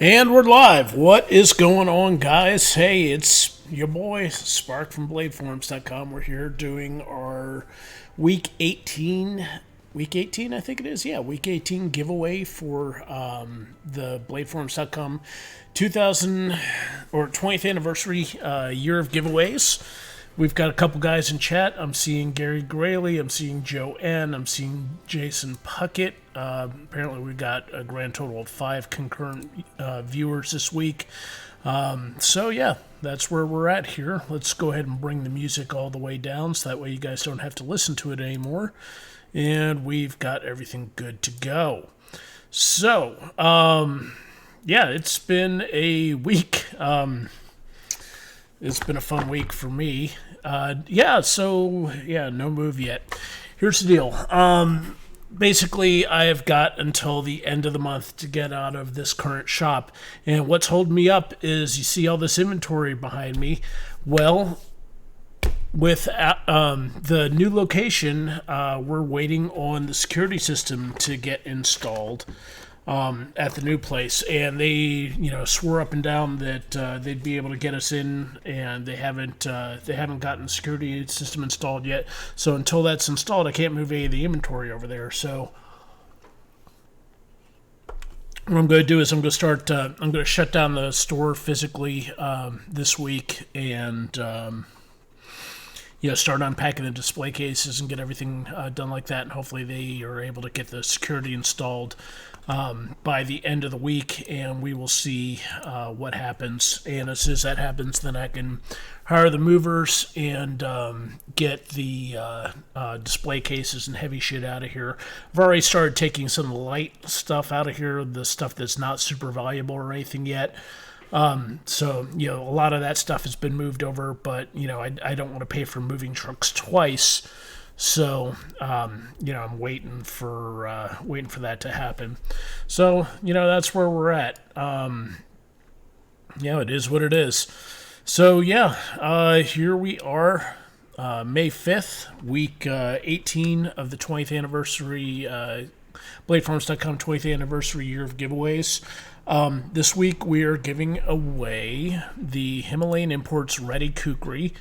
And we're live. What is going on, guys? Hey, it's your boy Spark from BladeForums.com. We're here doing our week 18, I think it is. Yeah, week 18 giveaway for the BladeForums.com 2000 or 20th anniversary year of giveaways. We've got a couple guys in chat. I'm seeing Gary Grayley. I'm seeing Joe N. I'm seeing Jason Puckett. Apparently, we got a grand total of 5 concurrent viewers this week. So, yeah, that's where we're at here. Let's go ahead and bring the music all the way down so that way you guys don't have to listen to it anymore. And we've got everything good to go. So, yeah, it's been a week. It's been a fun week for me. No move yet. Here's the deal. Basically, I have got until the end of the month to get out of this current shop. And what's holding me up is you see all this inventory behind me. Well, with the new location, we're waiting on the security system to get installed. At the new place, and they, swore up and down that they'd be able to get us in, and they haven't gotten the security system installed yet. So until that's installed, I can't move any of the inventory over there. So what I'm going to do is I'm going to shut down the store physically this week, and start unpacking the display cases and get everything done like that, and hopefully they are able to get the security installed by the end of the week, and we will see what happens. And as soon as that happens, then I can hire the movers and get the display cases and heavy shit out of here. I've already started taking some of the light stuff out of here, the stuff that's not super valuable or anything yet. So, a lot of that stuff has been moved over, but, I don't want to pay for moving trucks twice. So, I'm waiting for that to happen. So, that's where we're at. It is what it is. So, here we are, May 5th, week 18 of the 20th anniversary, BladeForums.com 20th anniversary year of giveaways. This week we are giving away the Himalayan Imports Reti Khukuri.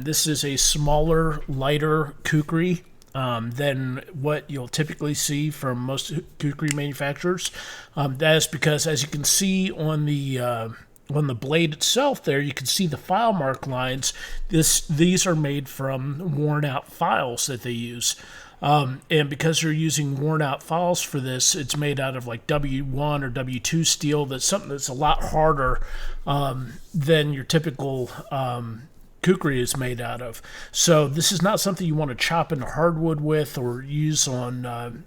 This is a smaller, lighter kukri than what you'll typically see from most kukri manufacturers. That is because, as you can see on the blade itself there, you can see the file mark lines. These are made from worn out files that they use. And because you're using worn out files for this, it's made out of like W1 or W2 steel. That's something that's a lot harder than your typical kukri is made out of. So this is not something you want to chop into hardwood with or use on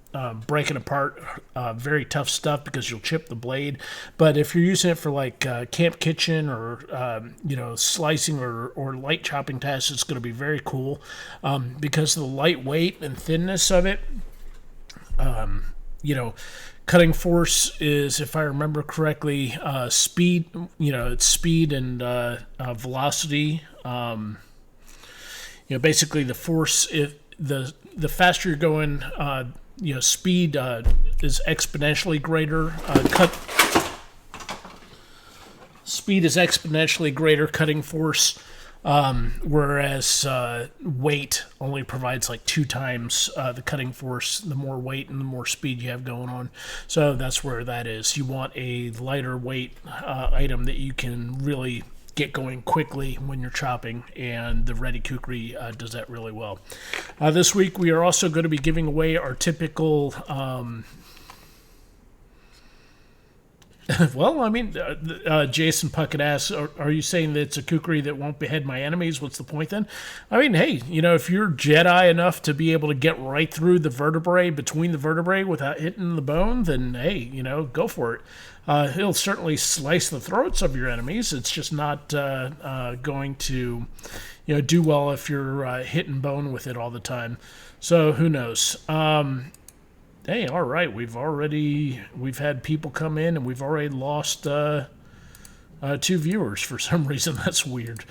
breaking apart very tough stuff, because you'll chip the blade. But if you're using it for like camp kitchen or slicing or light chopping tasks, it's going to be very cool because of the lightweight and thinness of it. Cutting force is, if I remember correctly, speed. It's speed and velocity. Basically the force. The faster you're going, speed is exponentially greater. Speed is exponentially greater. Cutting force. Whereas weight only provides like 2 times the cutting force, the more weight and the more speed you have going on. So that's where that is. You want a lighter weight item that you can really get going quickly when you're chopping, and the Reti Khukuri does that really well. This week we are also going to be giving away our typical Jason Puckett asks, are you saying that it's a kukri that won't behead my enemies? What's the point then? Hey, if you're Jedi enough to be able to get right through the vertebrae, between the vertebrae without hitting the bone, then hey, go for it. It'll certainly slice the throats of your enemies. It's just not going to, do well if you're hitting bone with it all the time. So who knows? Hey, all right. We've had people come in, and we've already lost 2 viewers for some reason. That's weird.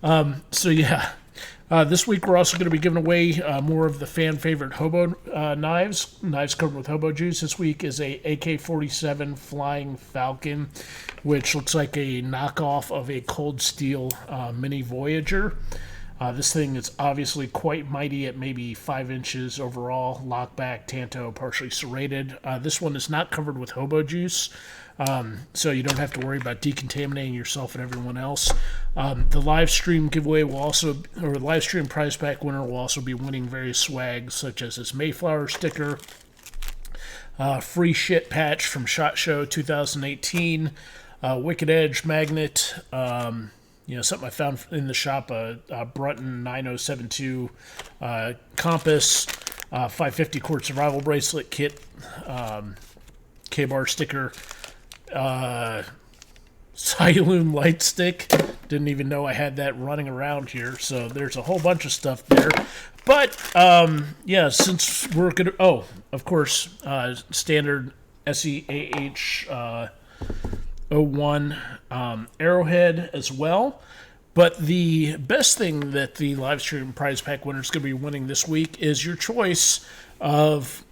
So yeah, This week we're also going to be giving away more of the fan favorite hobo knives covered with hobo juice. This week is a AK-47 Flying Falcon, which looks like a knockoff of a Cold Steel Mini Voyager. This thing is obviously quite mighty at maybe 5 inches overall, lockback, tanto, partially serrated. This one is not covered with hobo juice, so you don't have to worry about decontaminating yourself and everyone else. The live stream giveaway will also, or live stream prize pack winner will also be winning various swags such as this Mayflower sticker, free shit patch from SHOT Show 2018, Wicked Edge magnet, something I found in the shop, a Brunton 9072 compass, 550 cord survival bracelet kit, K-bar sticker, Siloon light stick. Didn't even know I had that running around here. So there's a whole bunch of stuff there. But since we're gonna, of course, standard SEAH 01 arrowhead as well. But the best thing that the live stream prize pack winner is going to be winning this week is your choice of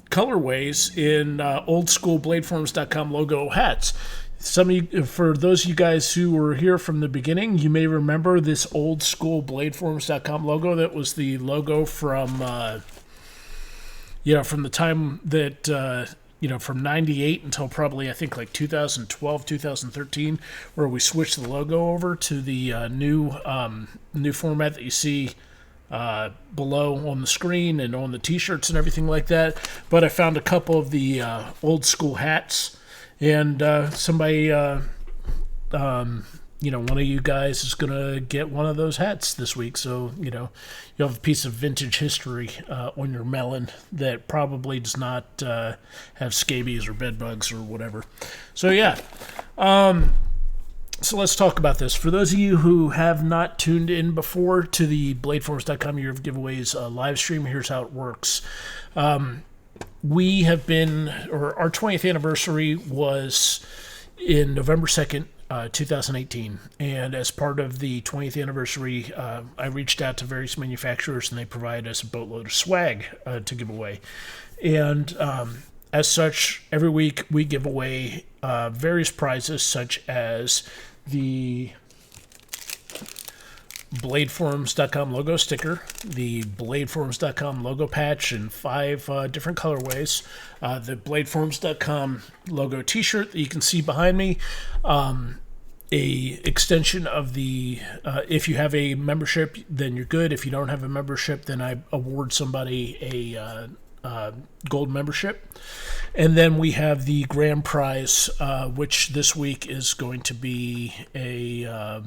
colorways in oldschoolbladeforms.com logo hats. For those of you guys who were here from the beginning, you may remember this oldschoolbladeforms.com logo. That was the logo from the time that from 98 until probably I think like 2012, 2013, where we switched the logo over to the new format that you see below on the screen and on the t-shirts and everything like that. But I found a couple of the old school hats, and somebody one of you guys is gonna get one of those hats this week. So you'll have a piece of vintage history on your melon that probably does not have scabies or bed bugs or whatever. So So let's talk about this. For those of you who have not tuned in before to the bladeforms.com Year of Giveaways live stream, here's how it works. We have been, or our 20th anniversary was in November 2nd, 2018. And as part of the 20th anniversary, I reached out to various manufacturers and they provided us a boatload of swag to give away. And as such, every week we give away various prizes such as the bladeforms.com logo sticker, the bladeforms.com logo patch in 5 different colorways, the bladeforms.com logo t-shirt that you can see behind me, a extension of the if you have a membership, then you're good. If you don't have a membership, then I award somebody a gold membership. And then we have the grand prize, which this week is going to be a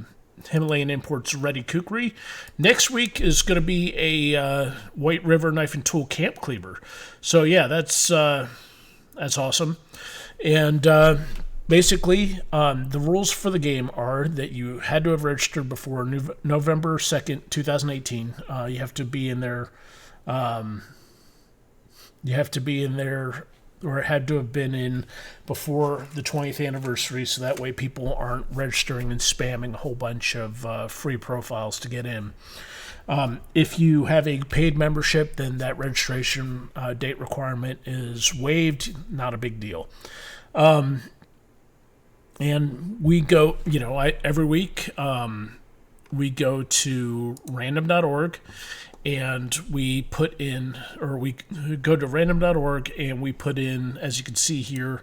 Himalayan Imports Reti Khukuri. Next week is going to be a White River Knife and Tool Camp Cleaver. So that's awesome. And basically, the rules for the game are that you had to have registered before November 2nd, 2018. You have to be in there. Or had to have been in before the 20th anniversary, so that way people aren't registering and spamming a whole bunch of free profiles to get in. If you have a paid membership, then that registration date requirement is waived, not a big deal. And we go, every week we go to random.org, and we put in, or we go to random.org and we put in, as you can see here,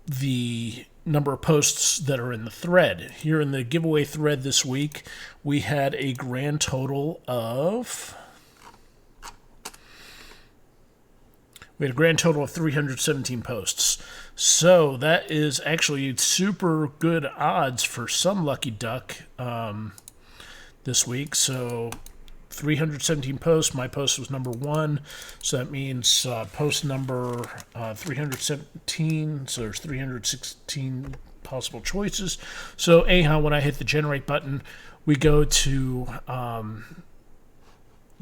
the number of posts that are in the thread. Here in the giveaway thread this week, we had a grand total of 317 posts. So that is actually super good odds for some lucky duck this week. So 317 posts. My post was number 1. So that means post number 317. So there's 316 possible choices. So anyhow, when I hit the generate button, we go to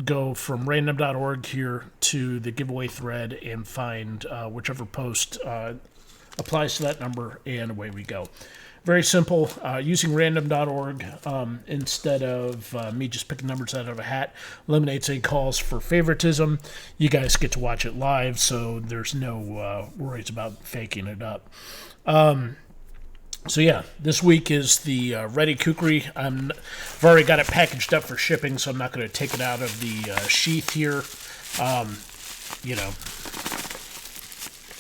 go from random.org here to the giveaway thread and find whichever post applies to that number, and away we go. very simple, using random.org instead of me just picking numbers out of a hat eliminates any calls for favoritism. You guys get to watch it live, so there's no worries about faking it up. So yeah, this week is the Reti Khukuri. I've already got it packaged up for shipping, so I'm not going to take it out of the sheath here.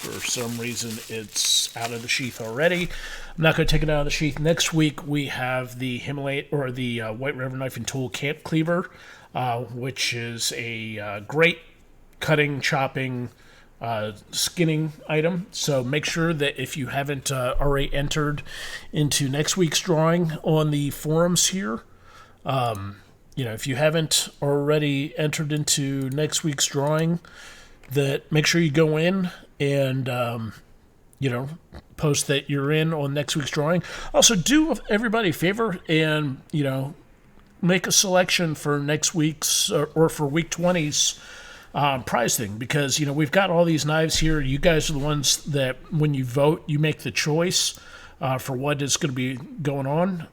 For some reason it's out of the sheath already. I'm not going to take it out of the sheath. Next week we have the Himalayan or the White River Knife and Tool Camp Cleaver, which is a great cutting, chopping, skinning item. So make sure that if you haven't already entered into next week's drawing on the forums here, if you haven't already entered into next week's drawing, that make sure you go in and post that you're in on next week's drawing. Also, do everybody a favor and make a selection for next week's or for week 20's prize thing, because we've got all these knives here. You guys are the ones that when you vote, you make the choice for what is going to be going on.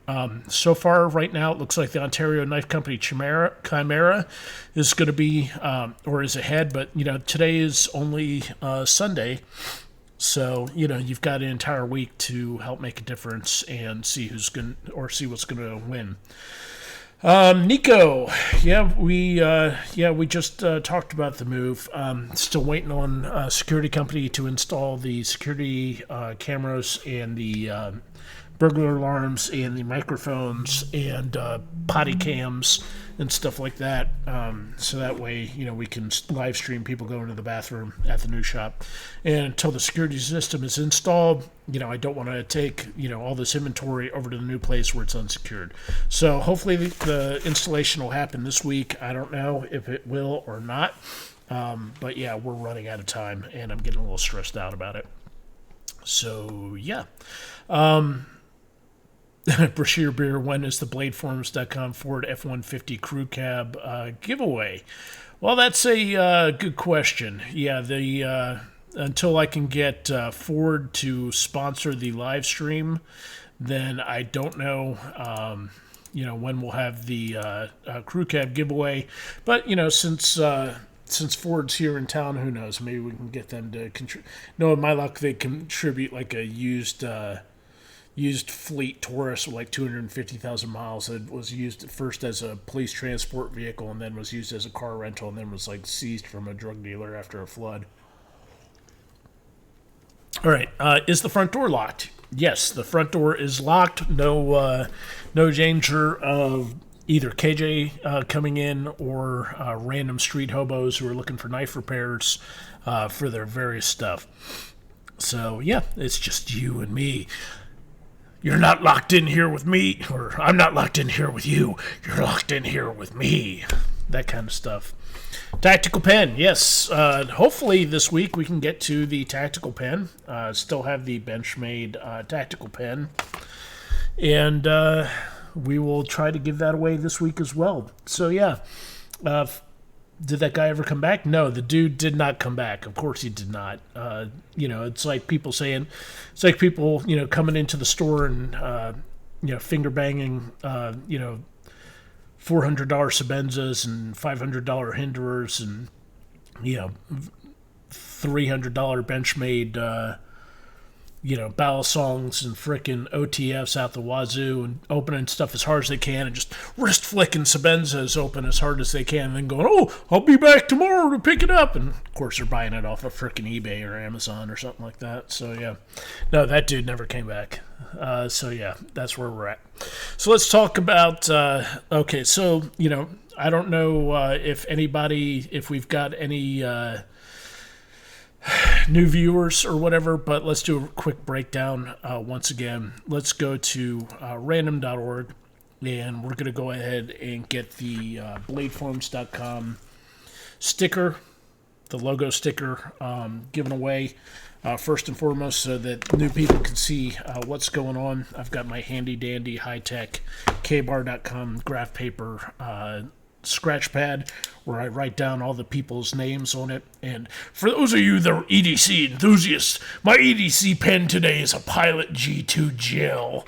So far, right now, it looks like the Ontario Knife Company Chimera is going to be, or is ahead, but, today is only Sunday, so, you've got an entire week to help make a difference and see who's going or see what's going to win. Nico, we just talked about the move. Still waiting on a security company to install the security cameras and the burglar alarms and the microphones and potty cams and stuff like that. So that way, we can live stream people going to the bathroom at the new shop. And until the security system is installed, I don't want to take, all this inventory over to the new place where it's unsecured. So hopefully the installation will happen this week. I don't know if it will or not. But yeah, we're running out of time and I'm getting a little stressed out about it. So yeah. Brashear Beer, when is the bladeforums.com Ford F-150 crew cab giveaway? Well, that's a good question. Yeah, until I can get Ford to sponsor the live stream, then I don't know, when we'll have the crew cab giveaway. But, since Ford's here in town, who knows? Maybe we can get them to contribute. No, in my luck, they contribute like a used fleet Taurus with like 250,000 miles. It was used at first as a police transport vehicle and then was used as a car rental and then was like seized from a drug dealer after a flood. All right. Is the front door locked? Yes, the front door is locked. No danger of either KJ coming in or random street hobos who are looking for knife repairs for their various stuff. So yeah, it's just you and me. You're not locked in here with me, or I'm not locked in here with you. You're locked in here with me. That kind of stuff. Tactical pen, yes. Hopefully this week we can get to the tactical pen. Still have the Benchmade tactical pen. And we will try to give that away this week as well. So yeah. Did that guy ever come back? No, the dude did not come back. Of course he did not. It's like people saying, coming into the store and, finger banging, $400 Sabenzas and $500 Hinderers and, $300 Benchmade, battle songs and frickin' OTFs out the wazoo and opening stuff as hard as they can and just wrist flicking Sabenzas open as hard as they can and then going, oh, I'll be back tomorrow to pick it up. And of course they're buying it off of frickin' eBay or Amazon or something like that. So yeah, no, that dude never came back. So yeah, that's where we're at. So let's talk about, okay, so, I don't know if we've got any new viewers or whatever, but let's do a quick breakdown once again. Let's go to random.org and we're going to go ahead and get the bladeforums.com sticker, the logo sticker, given away first and foremost so that new people can see what's going on. I've got my handy dandy high-tech kbar.com graph paper scratch pad where I write down all the people's names on it. And for those of you that are EDC enthusiasts, my EDC pen today is a Pilot G2 Gel.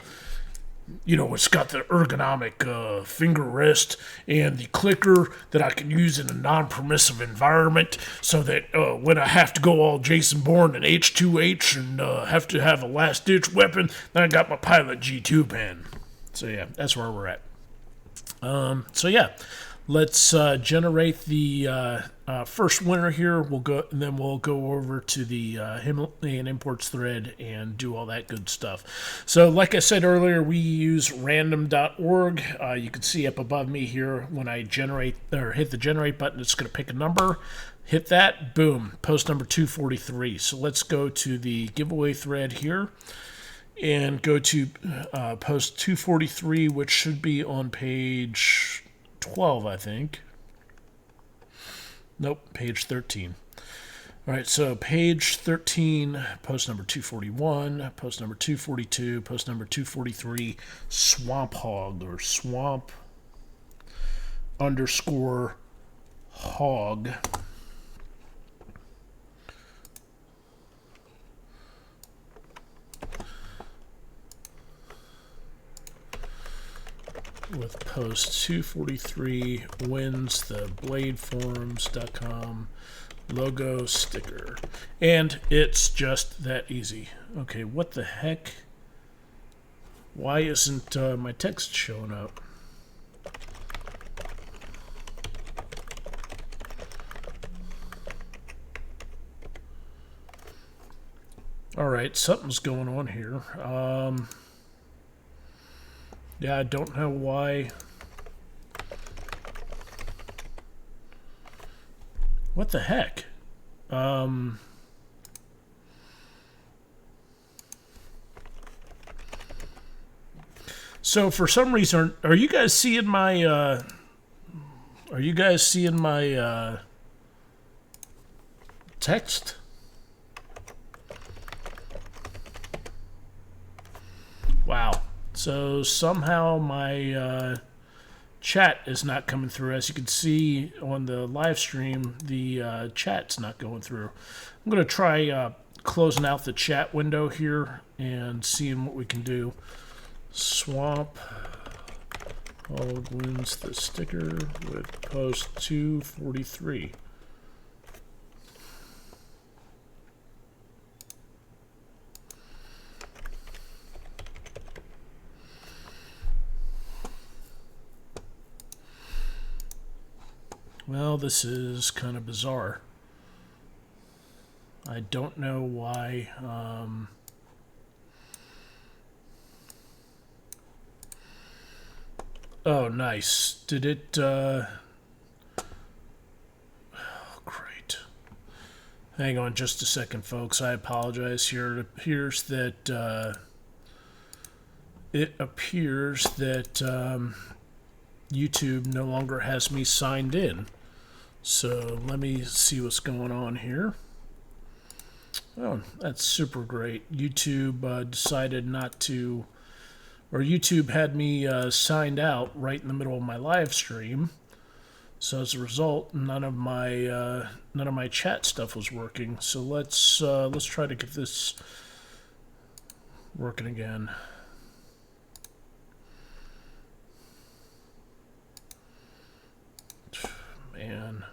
You know, it's got the ergonomic finger rest and the clicker that I can use in a non-permissive environment, so that when I have to go all Jason Bourne and H2H and have to have a last-ditch weapon, then I got my Pilot G2 pen. So yeah, that's where we're at. So yeah, let's generate the first winner here. Then we'll go over to the Himalayan Imports thread and do all that good stuff. So like I said earlier, we use random.org. You can see up above me here when I generate or hit the generate button, it's going to pick a number. Hit that, boom, post number 243. So let's go to the giveaway thread here and go to post 243, which should be on page 12, I think. Nope, page 13. All right, so page 13, post number 241, post number 242, post number 243, Swamp Hog, or Swamp _ Hog. With post 243 wins the bladeforums.com logo sticker. And it's just that easy. Okay, what the heck? Why isn't my text showing up? Alright, something's going on here. Yeah, I don't know why. What the heck? So for some reason, are you guys seeing my text? Wow. So somehow my chat is not coming through. As you can see on the live stream, the chat's not going through. I'm going to try closing out the chat window here and seeing what we can do. Swamp Hog wins the sticker with post 243. Well, this is kind of bizarre. I don't know why. Oh, nice. Did it... Oh, great. Hang on just a second, folks. I apologize here. It appears that... YouTube no longer has me signed in. So let me see what's going on here. Oh, that's super great. YouTube decided not to, or YouTube had me signed out right in the middle of my live stream. So as a result, none of my chat stuff was working. So let's try to get this working again. Man.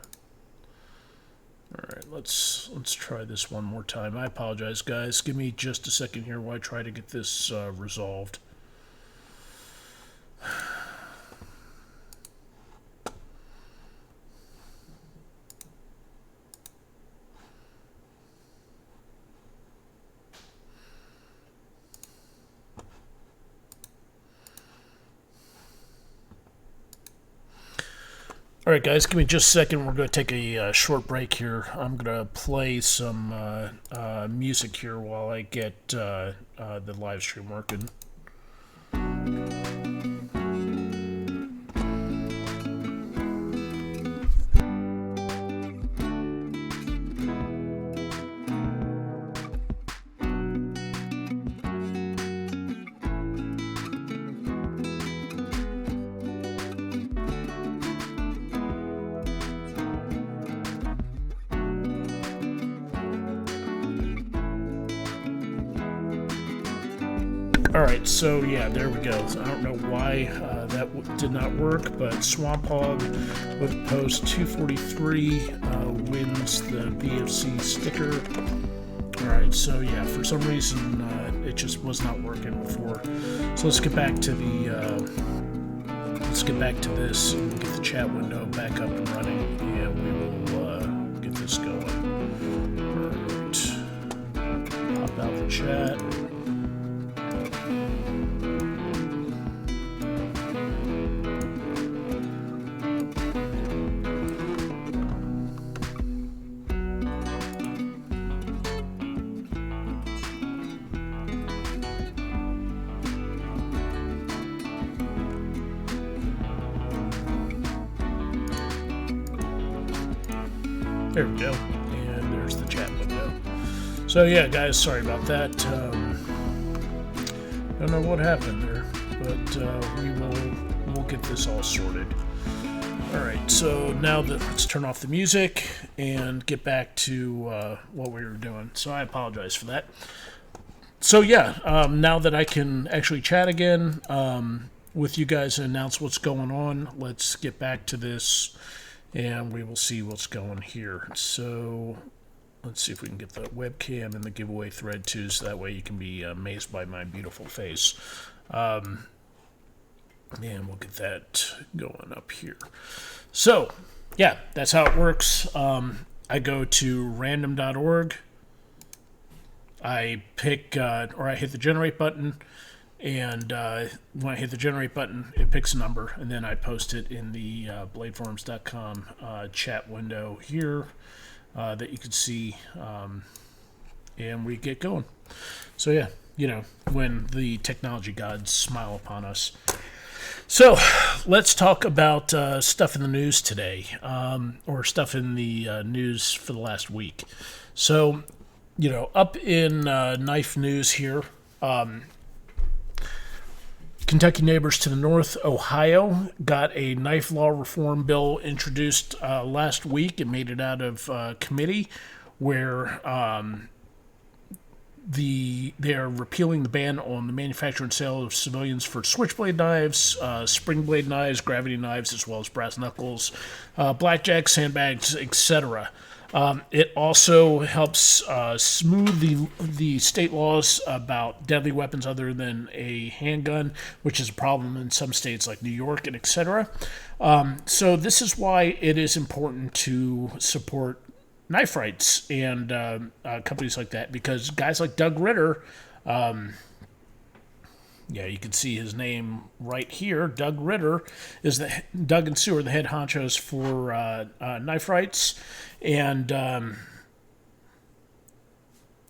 All right, let's try this one more time. I apologize, guys. Give me just a second here while I try to get this resolved. All right, guys, give me just a second. We're going to take a short break here. I'm going to play some music here while I get the live stream working. All right, so yeah, there we go. I don't know why that did not work, but Swamp Hog with post 243 wins the BFC sticker. All right, so yeah, for some reason it just was not working before. So let's get back to this and get the chat window back up and running, and we will get this going. All right, pop out the chat. There we go, and there's the chat window. So yeah, guys, sorry about that. Don't know what happened there, but we'll get this all sorted. All right, so now let's turn off the music and get back to what we were doing. So I apologize for that. So yeah, now that I can actually chat again with you guys and announce what's going on, let's get back to this. And we will see what's going here. So let's see if we can get the webcam in the giveaway thread too, so that way you can be amazed by my beautiful face. And we'll get that going up here. So yeah, that's how it works. I go to random.org. I pick or I hit the generate button. And when I hit the generate button, it picks a number, and then I post it in the bladeforums.com chat window here that you can see, and we get going. So yeah, when the technology gods smile upon us. So let's talk about stuff in the news today, or stuff in the news for the last week. So, up in knife news here, Kentucky neighbors to the north, Ohio, got a knife law reform bill introduced last week. It made it out of committee, where they are repealing the ban on the manufacture and sale of civilians for switchblade knives, spring blade knives, gravity knives, as well as brass knuckles, blackjack, sandbags, etc. It also helps smooth the state laws about deadly weapons other than a handgun, which is a problem in some states like New York and etc. So this is why it is important to support knife rights and companies like that, because guys like Doug Ritter, you can see his name right here. Doug Ritter is Doug and Sue are the head honchos for knife rights, and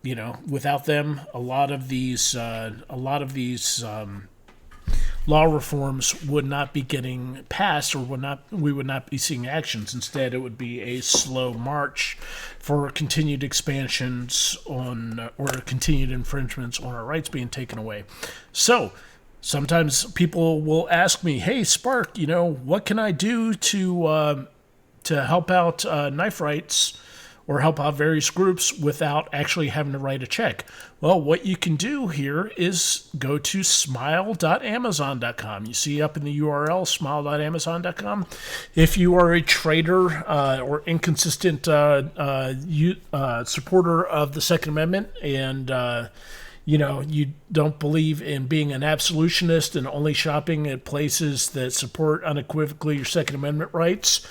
without them, a lot of these law reforms would not be getting passed, or we would not be seeing actions. Instead, it would be a slow march for continued expansions on, or continued infringements on our rights being taken away. So sometimes people will ask me, "Hey, Spark, what can I do to help out knife rights or help out various groups without actually having to write a check?" Well, what you can do here is go to smile.amazon.com. You see up in the URL, smile.amazon.com. If you are a traitor or inconsistent supporter of the Second Amendment, and you don't believe in being an absolutionist and only shopping at places that support unequivocally your Second Amendment rights,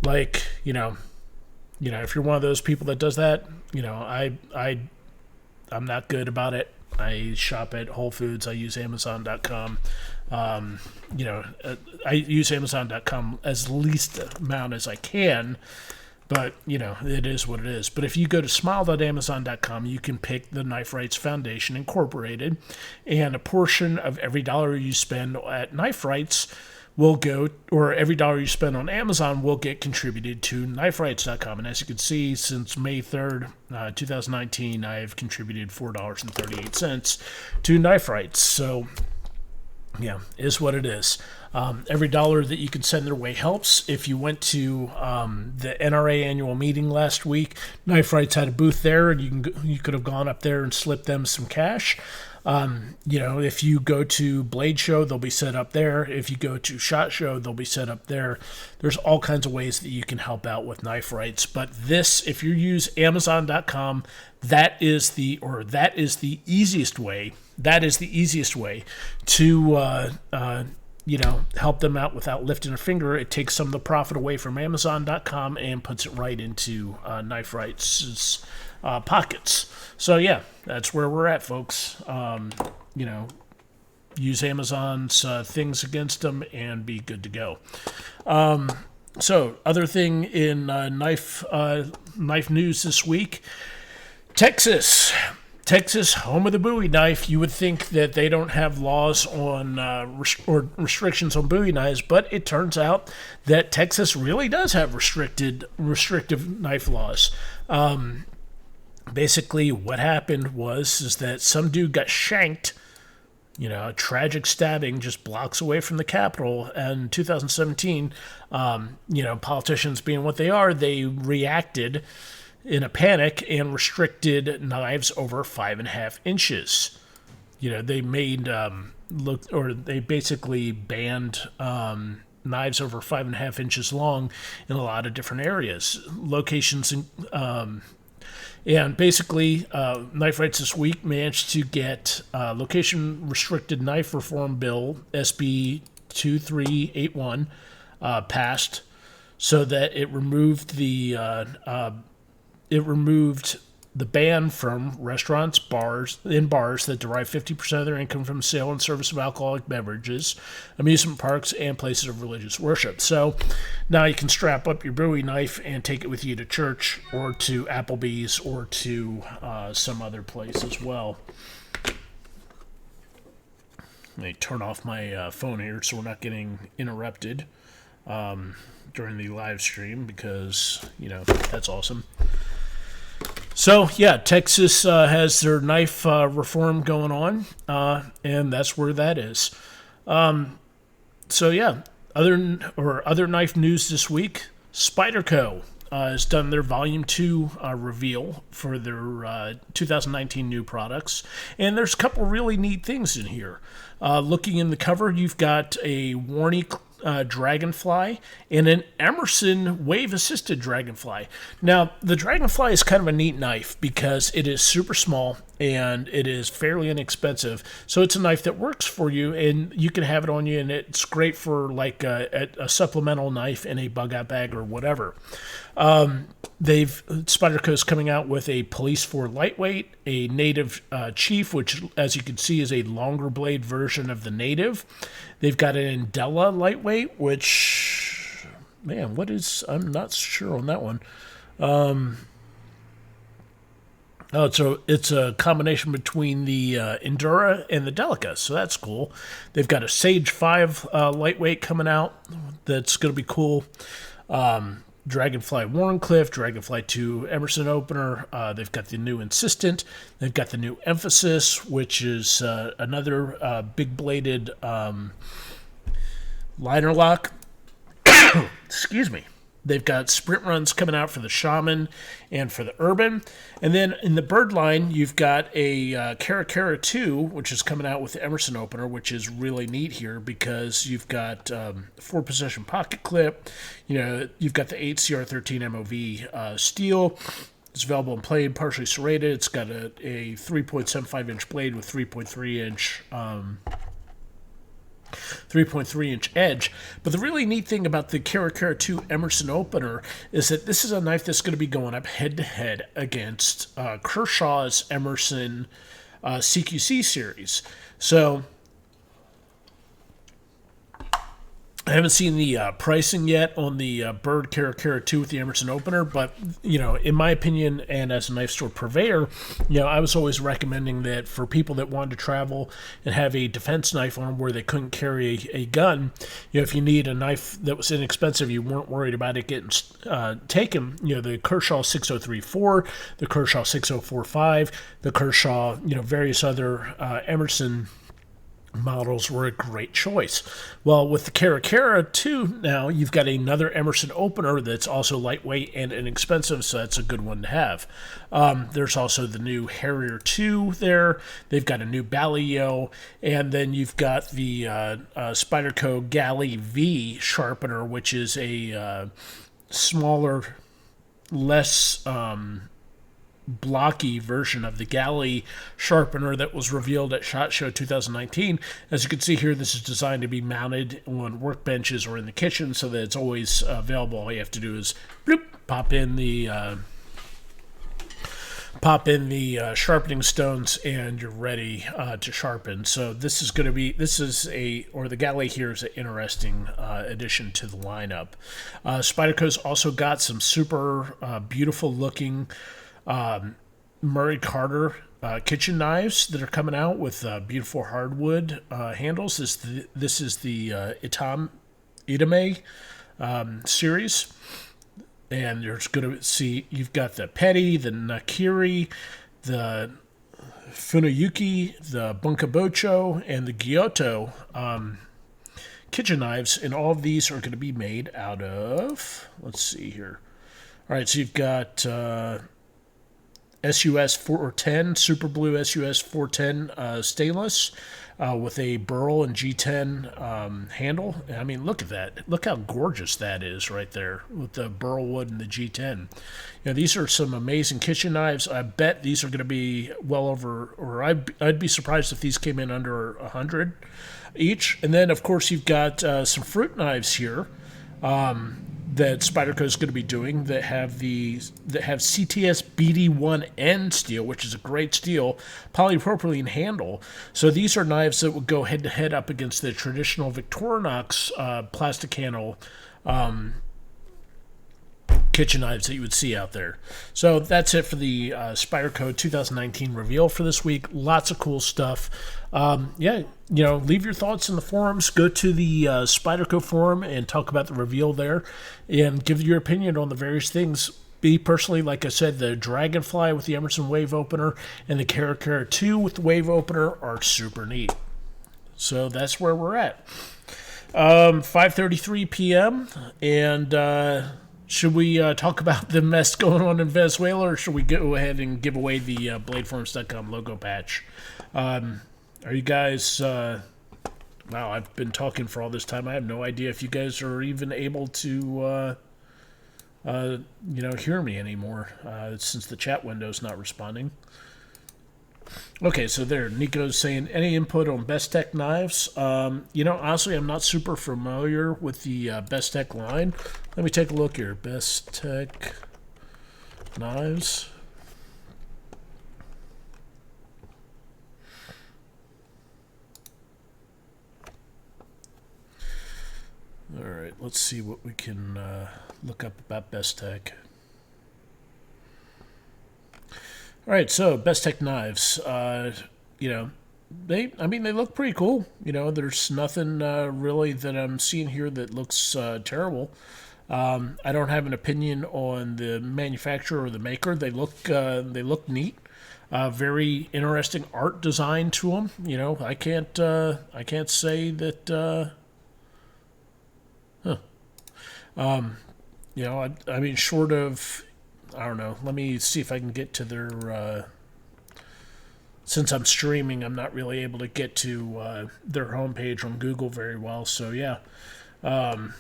like, if you're one of those people that does that, I'm not good about it. I shop at Whole Foods. I use Amazon.com. I use Amazon.com as least amount as I can, but, it is what it is. But if you go to smile.amazon.com, you can pick the Knife Rights Foundation Incorporated, and a portion of every dollar you spend at Knife Rights will go, or every dollar you spend on Amazon will get contributed to kniferights.com. And as you can see, since May 3rd, 2019, I've contributed $4.38 to Knife Rights. So, yeah, is what it is. Every dollar that you can send their way helps. If you went to the NRA annual meeting last week, Knife Rights had a booth there, and you could have gone up there and slipped them some cash. If you go to Blade Show, they'll be set up there. If you go to SHOT Show, they'll be set up there. There's all kinds of ways that you can help out with Knife Rights. But this, if you use Amazon.com, that is the easiest way. That is the easiest way to help them out without lifting a finger. It takes some of the profit away from Amazon.com and puts it right into Knife Rights' pockets. So yeah, that's where we're at, folks. Use Amazon's things against them and be good to go. So other thing in knife news this week, Texas, home of the Bowie knife. You would think that they don't have laws on or restrictions on Bowie knives, but it turns out that Texas really does have restrictive knife laws. Basically, what happened is that some dude got shanked. A tragic stabbing just blocks away from the Capitol. And in 2017, politicians being what they are, they reacted in a panic and restricted knives over 5.5 inches. They made they basically banned knives over 5.5 inches long in a lot of different areas, locations, and basically, Knife Rights this week managed to get location restricted knife reform bill SB 2381 passed, so that it removed the ban from restaurants, bars that derive 50% of their income from sale and service of alcoholic beverages, amusement parks, and places of religious worship. So now you can strap up your Bowie knife and take it with you to church or to Applebee's or to some other place as well. Let me turn off my phone here so we're not getting interrupted during the live stream, because, that's awesome. So, yeah, Texas has their knife reform going on, and that's where that is. So, yeah, other knife news this week, Spyderco has done their Volume 2 reveal for their 2019 new products, and there's a couple really neat things in here. Looking in the cover, you've got a Warney Dragonfly and an Emerson wave-assisted Dragonfly. Now, the Dragonfly is kind of a neat knife because it is super small and it is fairly inexpensive. So it's a knife that works for you, and you can have it on you, and it's great for like a supplemental knife in a bug-out bag or whatever. Spyderco is coming out with a Police 4 lightweight, a Native Chief, which, as you can see, is a longer blade version of the Native. They've got an Indela lightweight, which, I'm not sure on that one. So it's a combination between the Endura and the Delica, so that's cool. They've got a Sage 5 lightweight coming out that's going to be cool. Dragonfly Warncliffe, Dragonfly 2 Emerson opener. They've got the new Insistent. They've got the new Emphasis, which is another big-bladed liner lock. Excuse me. They've got sprint runs coming out for the Shaman and for the Urban. And then in the Bird line, you've got a Cara 2, which is coming out with the Emerson opener, which is really neat here because you've got 4-position pocket clip. You've got the 8CR13 MOV steel. It's available in plain, partially serrated. It's got a 3.75-inch blade with 3.3-inch 3.3-inch edge. But the really neat thing about the Cara 2 Emerson opener is that this is a knife that's going to be going up head-to-head against Kershaw's Emerson CQC series. So I haven't seen the pricing yet on the Bird Cara 2 with the Emerson opener, but, in my opinion, and as a knife store purveyor, I was always recommending that for people that wanted to travel and have a defense knife on them where they couldn't carry a gun, if you need a knife that was inexpensive, you weren't worried about it getting taken, the Kershaw 6034, the Kershaw 6045, the Kershaw, various other Emerson models were a great choice. Well, with the Caracara 2 now, you've got another Emerson opener that's also lightweight and inexpensive, so that's a good one to have. There's also the new Harrier 2 there. They've got a new Balio, and then you've got the Spyderco Galley V sharpener, which is a smaller, less blocky version of the Galley sharpener that was revealed at SHOT Show 2019. As you can see here, this is designed to be mounted on workbenches or in the kitchen so that it's always available. All you have to do is bloop, pop in the sharpening stones and you're ready to sharpen. So this is going to be, the Galley here is an interesting addition to the lineup. Spyderco's also got some super beautiful looking Murray Carter kitchen knives that are coming out with beautiful hardwood handles. This is the Itame series. And you're going to see, you've got the Petty, the Nakiri, the Funuyuki, the Bunkabocho, and the Giotto kitchen knives. And all of these are going to be made out of, let's see here. All right, so you've got SUS 410, Super Blue SUS 410 stainless with a burl and G10 handle. I mean, look at that. Look how gorgeous that is right there with the burl wood and the G10. You know, these are some amazing kitchen knives. I bet these are going to be well over, or I'd be surprised if these came in under 100 each. And then, of course, you've got some fruit knives here. That Spyderco is going to be doing that have CTS BD1N steel, which is a great steel, polypropylene handle. So these are knives that would go head to head up against the traditional Victorinox plastic handle kitchen knives that you would see out there. So that's it for the Spyderco 2019 reveal for this week. Lots of cool stuff. Leave your thoughts in the forums. Go to the Spyderco forum and talk about the reveal there and give your opinion on the various things. Me personally, like I said, the Dragonfly with the Emerson Wave Opener and the Caracara 2 with the Wave Opener are super neat. So that's where we're at. 5:33 p.m. and should we talk about the mess going on in Venezuela, or should we go ahead and give away the BladeForums.com logo patch? Are you guys... wow, I've been talking for all this time. I have no idea if you guys are even able to, hear me anymore, since the chat window's not responding. Okay, so there, Nico's saying, any input on Best Tech knives? Honestly, I'm not super familiar with the Best Tech line. Let me take a look here. Best Tech knives. All right, let's see what we can look up about Best Tech. All right, so Best Tech knives. They look pretty cool. There's nothing really that I'm seeing here that looks terrible. I don't have an opinion on the manufacturer or the maker. They look neat. Very interesting art design to them. I can't say that. Short of, I don't know. Let me see if I can get to their. Since I'm streaming, I'm not really able to get to their homepage on Google very well. So yeah. I'll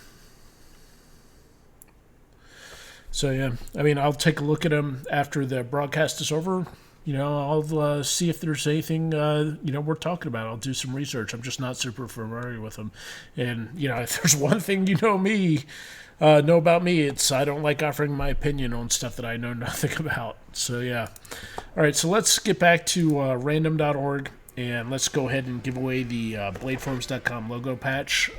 take a look at them after the broadcast is over. I'll see if there's anything, worth talking about. I'll do some research. I'm just not super familiar with them. And, if there's one thing know about me, it's I don't like offering my opinion on stuff that I know nothing about. So, yeah. All right, so let's get back to random.org, and let's go ahead and give away the BladeForums.com logo patch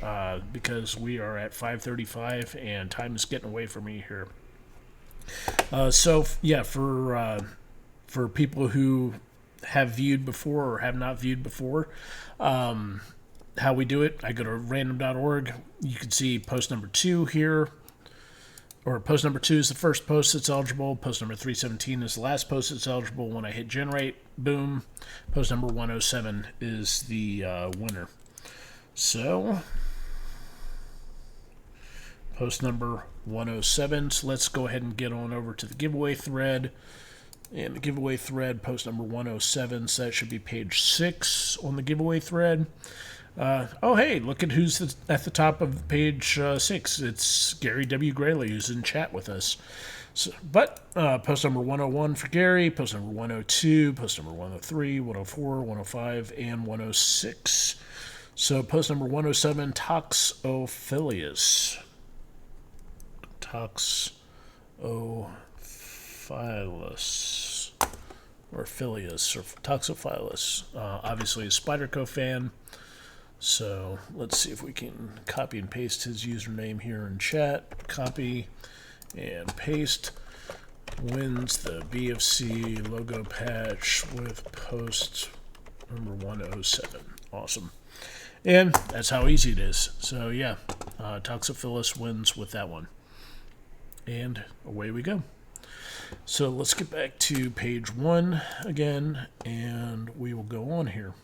because we are at 5:35, and time is getting away from me here. For people who have viewed before or have not viewed before, how we do it, I go to random.org. You can see post number 2 here, or post number 2 is the first post that's eligible. Post number 317 is the last post that's eligible. When I hit generate, boom, post number 107 is the winner. So, post number 107. So let's go ahead and get on over to the giveaway thread. And the giveaway thread, post number 107, so that should be page 6 on the giveaway thread. Oh, hey, look at who's at the top of page 6. It's Gary W. Grayley, who's in chat with us. So, but post number 101 for Gary, post number 102, post number 103, 104, 105, and 106. So post number 107, toxophilus. Toxophilus. Or Phileus, or toxophilus. Obviously a Spyderco fan. So let's see if we can copy and paste his username here in chat. Copy and paste. Wins the BFC Logo Patch with post number 107. Awesome. And that's how easy it is. So yeah, Toxophilus wins with that one. And away we go. So let's get back to page 1 again, and we will go on here.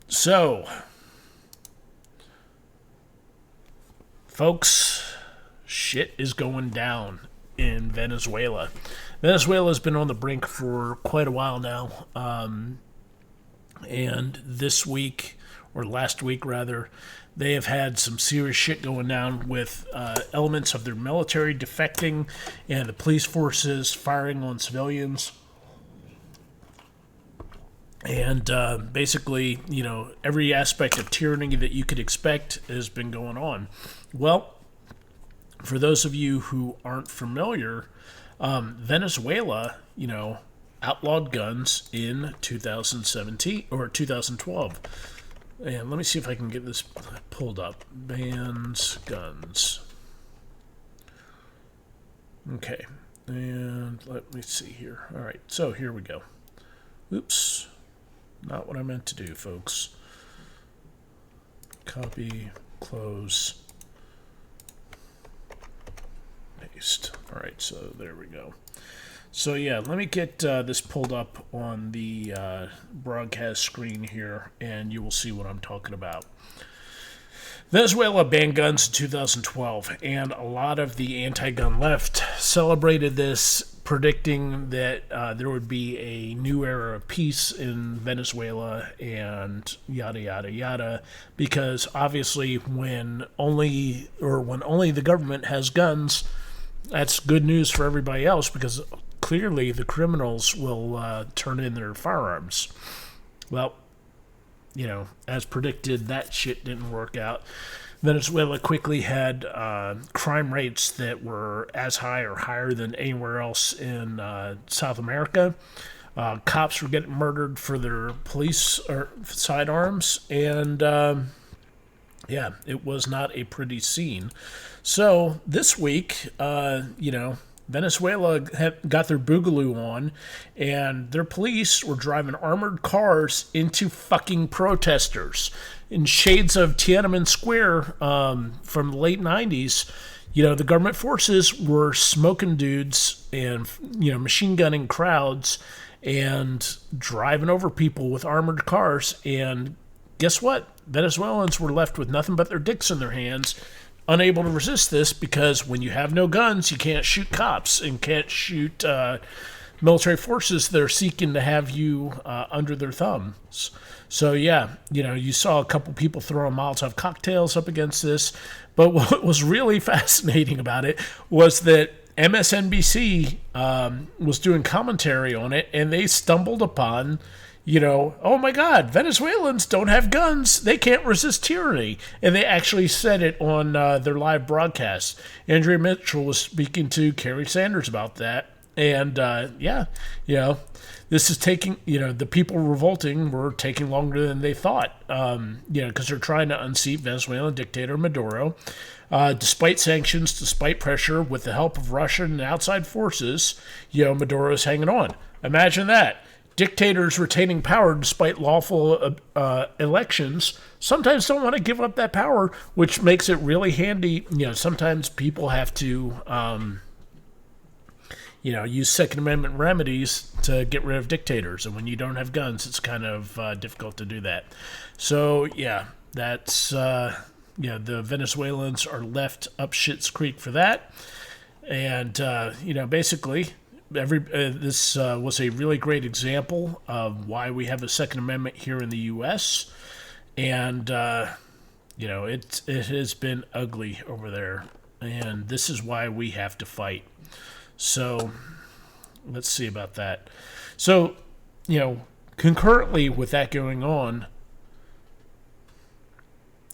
So, folks, shit is going down in Venezuela. Venezuela's been on the brink for quite a while now. And this week, or last week rather, they have had some serious shit going down with elements of their military defecting and the police forces firing on civilians. And basically, you know, every aspect of tyranny that you could expect has been going on. Well, for those of you who aren't familiar, Venezuela, you know, outlawed guns in 2017 or 2012. And let me see if I can get this pulled up. Bans guns. Okay. And let me see here. All right. So here we go. Oops. Not what I meant to do, folks. Copy, close, paste. All right. So there we go. So yeah, let me get this pulled up on the broadcast screen here, and you will see what I'm talking about. Venezuela banned guns in 2012, and a lot of the anti-gun left celebrated this, predicting that there would be a new era of peace in Venezuela and yada, yada, yada, because obviously when only the government has guns, that's good news for everybody else, because clearly the criminals will turn in their firearms. Well, you know, as predicted, that shit didn't work out. Venezuela quickly had crime rates that were as high or higher than anywhere else in South America. Cops were getting murdered for their police or sidearms, and yeah, it was not a pretty scene. So this week, you know, Venezuela got their boogaloo on, and their police were driving armored cars into fucking protesters in shades of Tiananmen Square from the late 90s. You know, the government forces were smoking dudes and, you know, machine gunning crowds and driving over people with armored cars. And guess what? Venezuelans were left with nothing but their dicks in their hands, unable to resist this, because when you have no guns, you can't shoot cops and can't shoot military forces that are seeking to have you under their thumbs. So yeah, you know, you saw a couple people throwing Molotov cocktails up against this, but what was really fascinating about it was that MSNBC was doing commentary on it, and they stumbled upon, you know, oh my God, Venezuelans don't have guns. They can't resist tyranny. And they actually said it on their live broadcast. Andrea Mitchell was speaking to Kerry Sanders about that. And yeah, you know, this is taking, you know, the people revolting were taking longer than they thought, you know, because they're trying to unseat Venezuelan dictator Maduro. Despite sanctions, despite pressure, with the help of Russian and outside forces, you know, Maduro is hanging on. Imagine that. dictators retaining power despite lawful elections sometimes don't want to give up that power, which makes it really handy. Sometimes people have to, use Second Amendment remedies to get rid of dictators. And when you don't have guns, it's kind of difficult to do that. So, that's, the Venezuelans are left up Schitt's Creek for that. And, basically, this was a really great example of why we have a Second Amendment here in the U.S. And, it has been ugly over there. And this is why we have to fight. So, let's see about that. So, concurrently with that going on,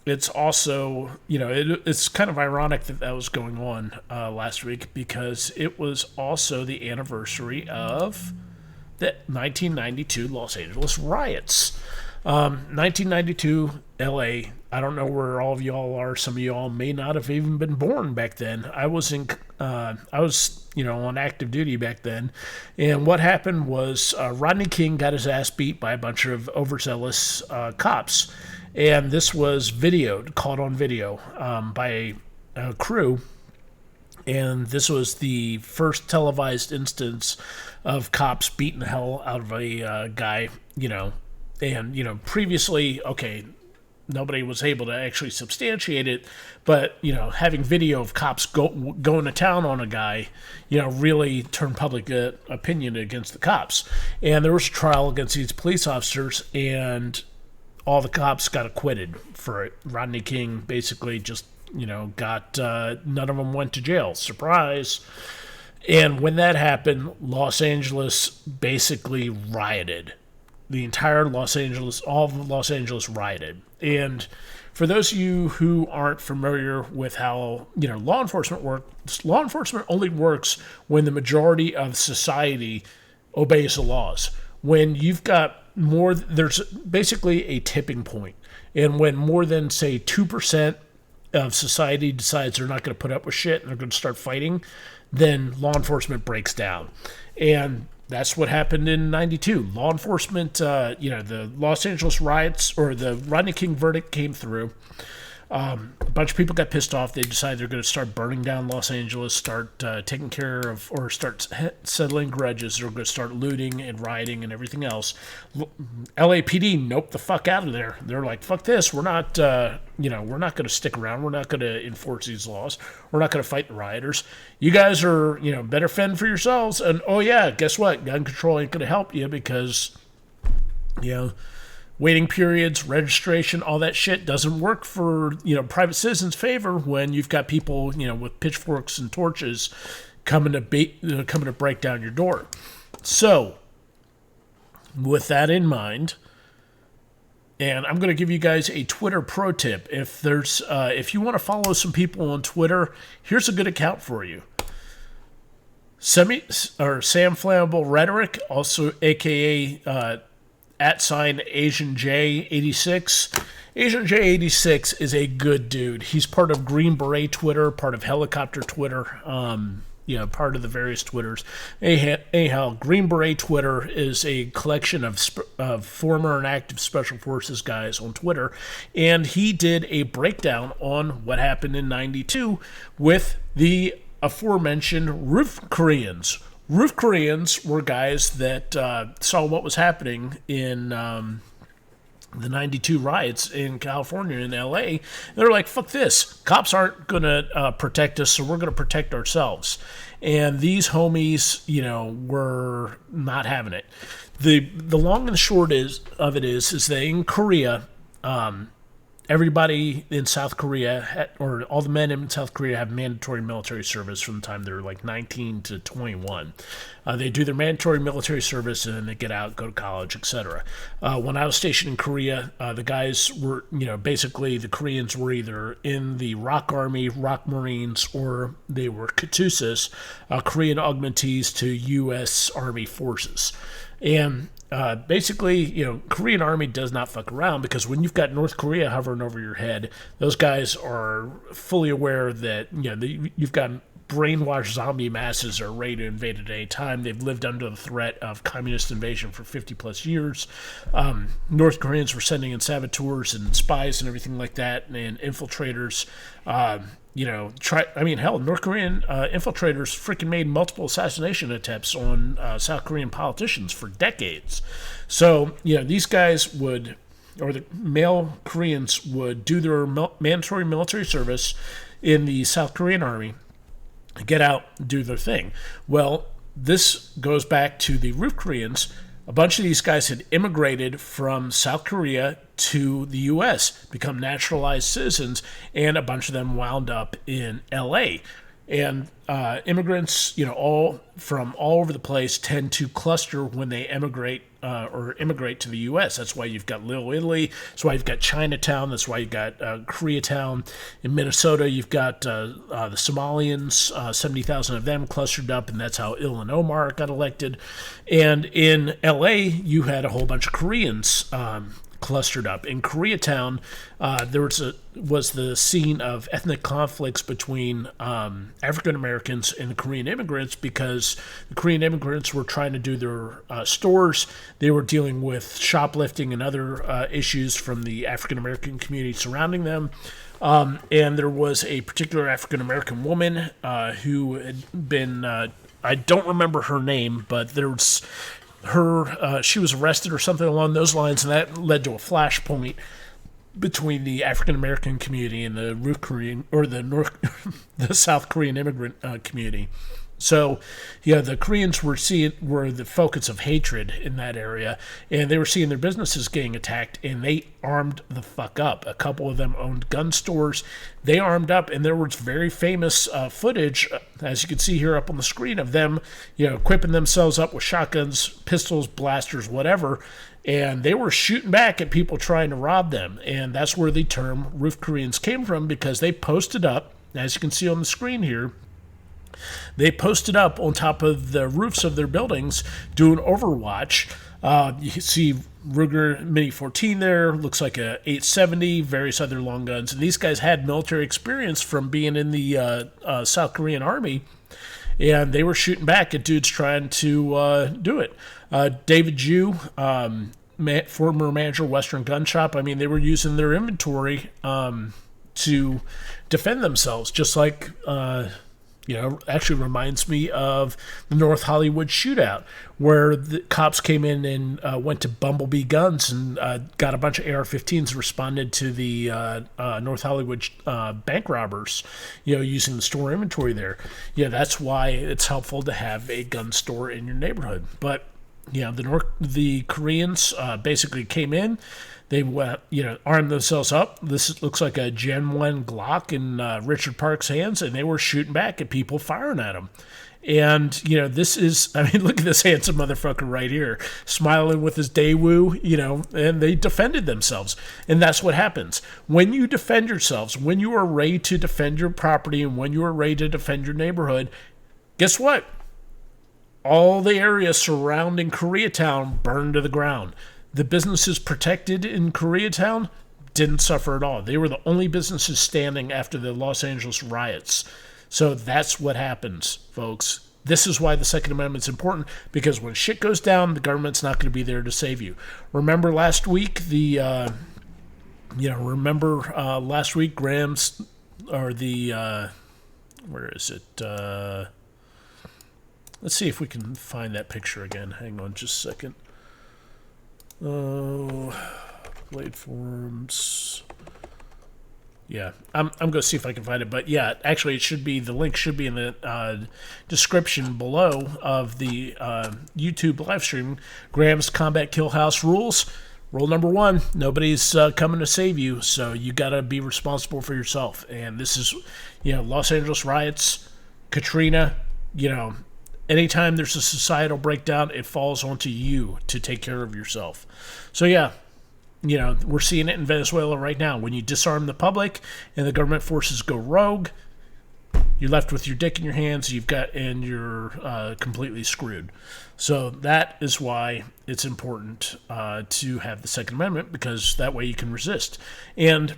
it's also, it's kind of ironic that was going on last week, because it was also the anniversary of the 1992 Los Angeles riots. 1992 LA, I don't know where all of y'all are. Some of y'all may not have even been born back then. I was on active duty back then. And what happened was Rodney King got his ass beat by a bunch of overzealous cops. And this was caught on video by a crew. And this was the first televised instance of cops beating the hell out of a guy, And, previously, nobody was able to actually substantiate it, but, having video of cops going to town on a guy, really turned public opinion against the cops. And there was a trial against these police officers, and all the cops got acquitted for it. Rodney King basically just, got, none of them went to jail. Surprise. And when that happened, Los Angeles basically rioted. The entire all of Los Angeles rioted. And for those of you who aren't familiar with how, law enforcement works, law enforcement only works when the majority of society obeys the laws. When you've got there's basically a tipping point. And when more than, say, 2% of society decides they're not going to put up with shit and they're going to start fighting, then law enforcement breaks down. And that's what happened in 92. Law enforcement, the Los Angeles riots, or the Rodney King verdict came through. A bunch of people got pissed off. They decided they're going to start burning down Los Angeles, start taking care of, or start settling grudges. They're going to start looting and rioting and everything else. LAPD noped the fuck out of there. They're like, fuck this. We're not, we're not going to stick around. We're not going to enforce these laws. We're not going to fight the rioters. You guys are, better fend for yourselves. And, guess what? Gun control ain't going to help you because, waiting periods, registration, all that shit doesn't work for, private citizens' favor when you've got people, with pitchforks and torches coming to break down your door. So, with that in mind, and I'm going to give you guys a Twitter pro tip. If you want to follow some people on Twitter, here's a good account for you. Sam Flammable Rhetoric, also AKA @Asian J86. Asian J86 is a good dude. He's part of Green Beret Twitter, part of Helicopter Twitter, part of the various Twitters. Anyhow, Green Beret Twitter is a collection of former and active Special Forces guys on Twitter, and he did a breakdown on what happened in 92 with the aforementioned Roof Koreans. Roof Koreans were guys that saw what was happening in the 92 riots in California and LA. They're like, fuck this. Cops aren't going to protect us, so we're going to protect ourselves. And these homies, were not having it. The long and the short is that in Korea, everybody in South Korea, or all the men in South Korea, have mandatory military service from the time they're like 19 to 21. They do their mandatory military service and then they get out, go to college, etc. When I was stationed in Korea, the guys were, basically the Koreans were either in the ROK Army, ROK Marines, or they were KATUSAs, Korean augmentees to U.S. Army forces. And basically, Korean Army does not fuck around, because when you've got North Korea hovering over your head, those guys are fully aware that, you've got brainwashed zombie masses are ready to invade at any time. They've lived under the threat of communist invasion for 50 plus years. North Koreans were sending in saboteurs and spies and everything like that, and infiltrators. North Korean infiltrators freaking made multiple assassination attempts on South Korean politicians for decades. So, these guys would, or the male Koreans would do their mandatory military service in the South Korean army, get out, do their thing. Well, this goes back to the roof Koreans. A bunch of these guys had immigrated from South Korea to the U.S., become naturalized citizens, and a bunch of them wound up in L.A. And immigrants, all from all over the place tend to cluster when they immigrate to the U.S. That's why you've got Little Italy. That's why you've got Chinatown. That's why you've got Koreatown. In Minnesota, you've got the Somalians, 70,000 of them clustered up, and that's how Ilhan Omar got elected. And in L.A., you had a whole bunch of Koreans clustered up. In Koreatown, there was the scene of ethnic conflicts between African Americans and the Korean immigrants, because the Korean immigrants were trying to do their stores. They were dealing with shoplifting and other issues from the African American community surrounding them. And there was a particular African American woman who had been, I don't remember her name, but there was she was arrested or something along those lines, and that led to a flashpoint between the African American community and the North Korean or the South Korean immigrant community. So, the Koreans were the focus of hatred in that area, and they were seeing their businesses getting attacked, and they armed the fuck up. A couple of them owned gun stores. They armed up, and there was very famous footage, as you can see here up on the screen, of them, equipping themselves up with shotguns, pistols, blasters, whatever, and they were shooting back at people trying to rob them. And that's where the term roof Koreans came from, because they posted up, as you can see on the screen here, they posted up on top of the roofs of their buildings doing Overwatch. You can see Ruger Mini 14 there, looks like a 870, various other long guns. And these guys had military experience from being in the South Korean army, and they were shooting back at dudes trying to do it. David Jew, former manager of Western Gun Shop, they were using their inventory to defend themselves, just like... actually reminds me of the North Hollywood shootout, where the cops came in and went to Bumblebee Guns and got a bunch of AR-15s, responded to the North Hollywood bank robbers, using the store inventory there. That's why it's helpful to have a gun store in your neighborhood. But, the Koreans basically came in. They went, armed themselves up. This looks like a Gen 1 Glock in Richard Park's hands, and they were shooting back at people, firing at them. And, this is, look at this handsome motherfucker right here, smiling with his Daewoo, and they defended themselves. And that's what happens. When you defend yourselves, when you are ready to defend your property, and when you are ready to defend your neighborhood, guess what? All the area surrounding Koreatown burned to the ground. The businesses protected in Koreatown didn't suffer at all. They were the only businesses standing after the Los Angeles riots. So that's what happens, folks. This is why the Second Amendment's important, because when shit goes down, the government's not going to be there to save you. Remember last week, Graham's, or the, where is it? Let's see if we can find that picture again. Hang on just a second. Oh, Blade Forums. Yeah, I'm going to see if I can find it. But yeah, actually, the link should be in the description below of the YouTube live stream. Graham's Combat Killhouse rules. Rule number 1, nobody's coming to save you, so you got to be responsible for yourself. And this is, Los Angeles riots, Katrina, anytime there's a societal breakdown, it falls onto you to take care of yourself. So yeah, we're seeing it in Venezuela right now. When you disarm the public and the government forces go rogue, you're left with your dick in your hands, and you're completely screwed. So that is why it's important to have the Second Amendment, because that way you can resist. And,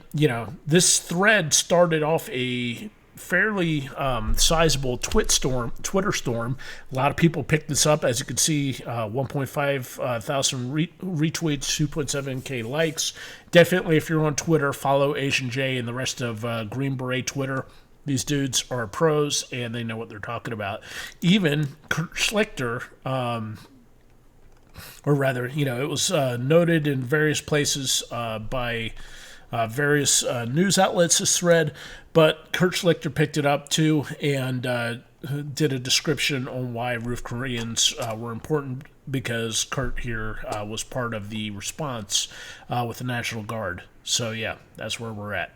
this thread started off a fairly sizable Twitter storm. A lot of people picked this up. As you can see, 1.5 thousand retweets, 2.7K likes. Definitely, if you're on Twitter, follow Asian J and the rest of Green Beret Twitter. These dudes are pros, and they know what they're talking about. Even Kurt Schlichter, or rather, it was noted in various places by various news outlets, this thread, but Kurt Schlichter picked it up too and did a description on why roof Koreans were important, because Kurt here was part of the response with the National Guard. So yeah, that's where we're at.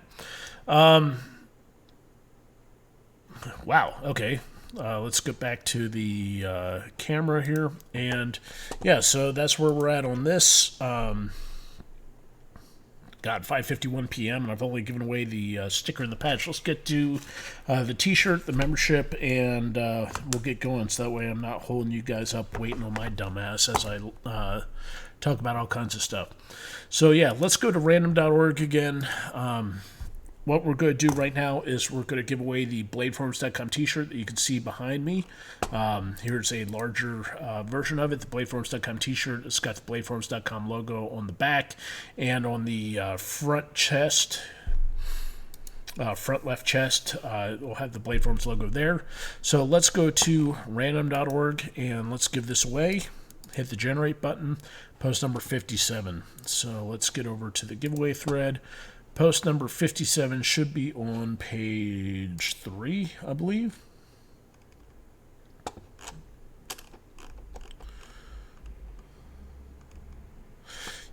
Wow, okay. Let's get back to the camera here. And yeah, so that's where we're at on this. 5:51 p.m. and I've only given away the sticker and the patch. Let's get to the t-shirt, the membership, and we'll get going, so that way I'm not holding you guys up waiting on my dumbass as I talk about all kinds of stuff. So yeah, let's go to random.org again. What we're going to do right now is we're going to give away the bladeforms.com t-shirt that you can see behind me. Here's a larger version of it, the bladeforms.com t-shirt. It's got the bladeforms.com logo on the back, and on the front chest, front left chest, we'll have the Bladeforms logo there. So let's go to random.org and let's give this away. Hit the generate button, post number 57. So let's get over to the giveaway thread. Post number 57 should be on page 3, I believe.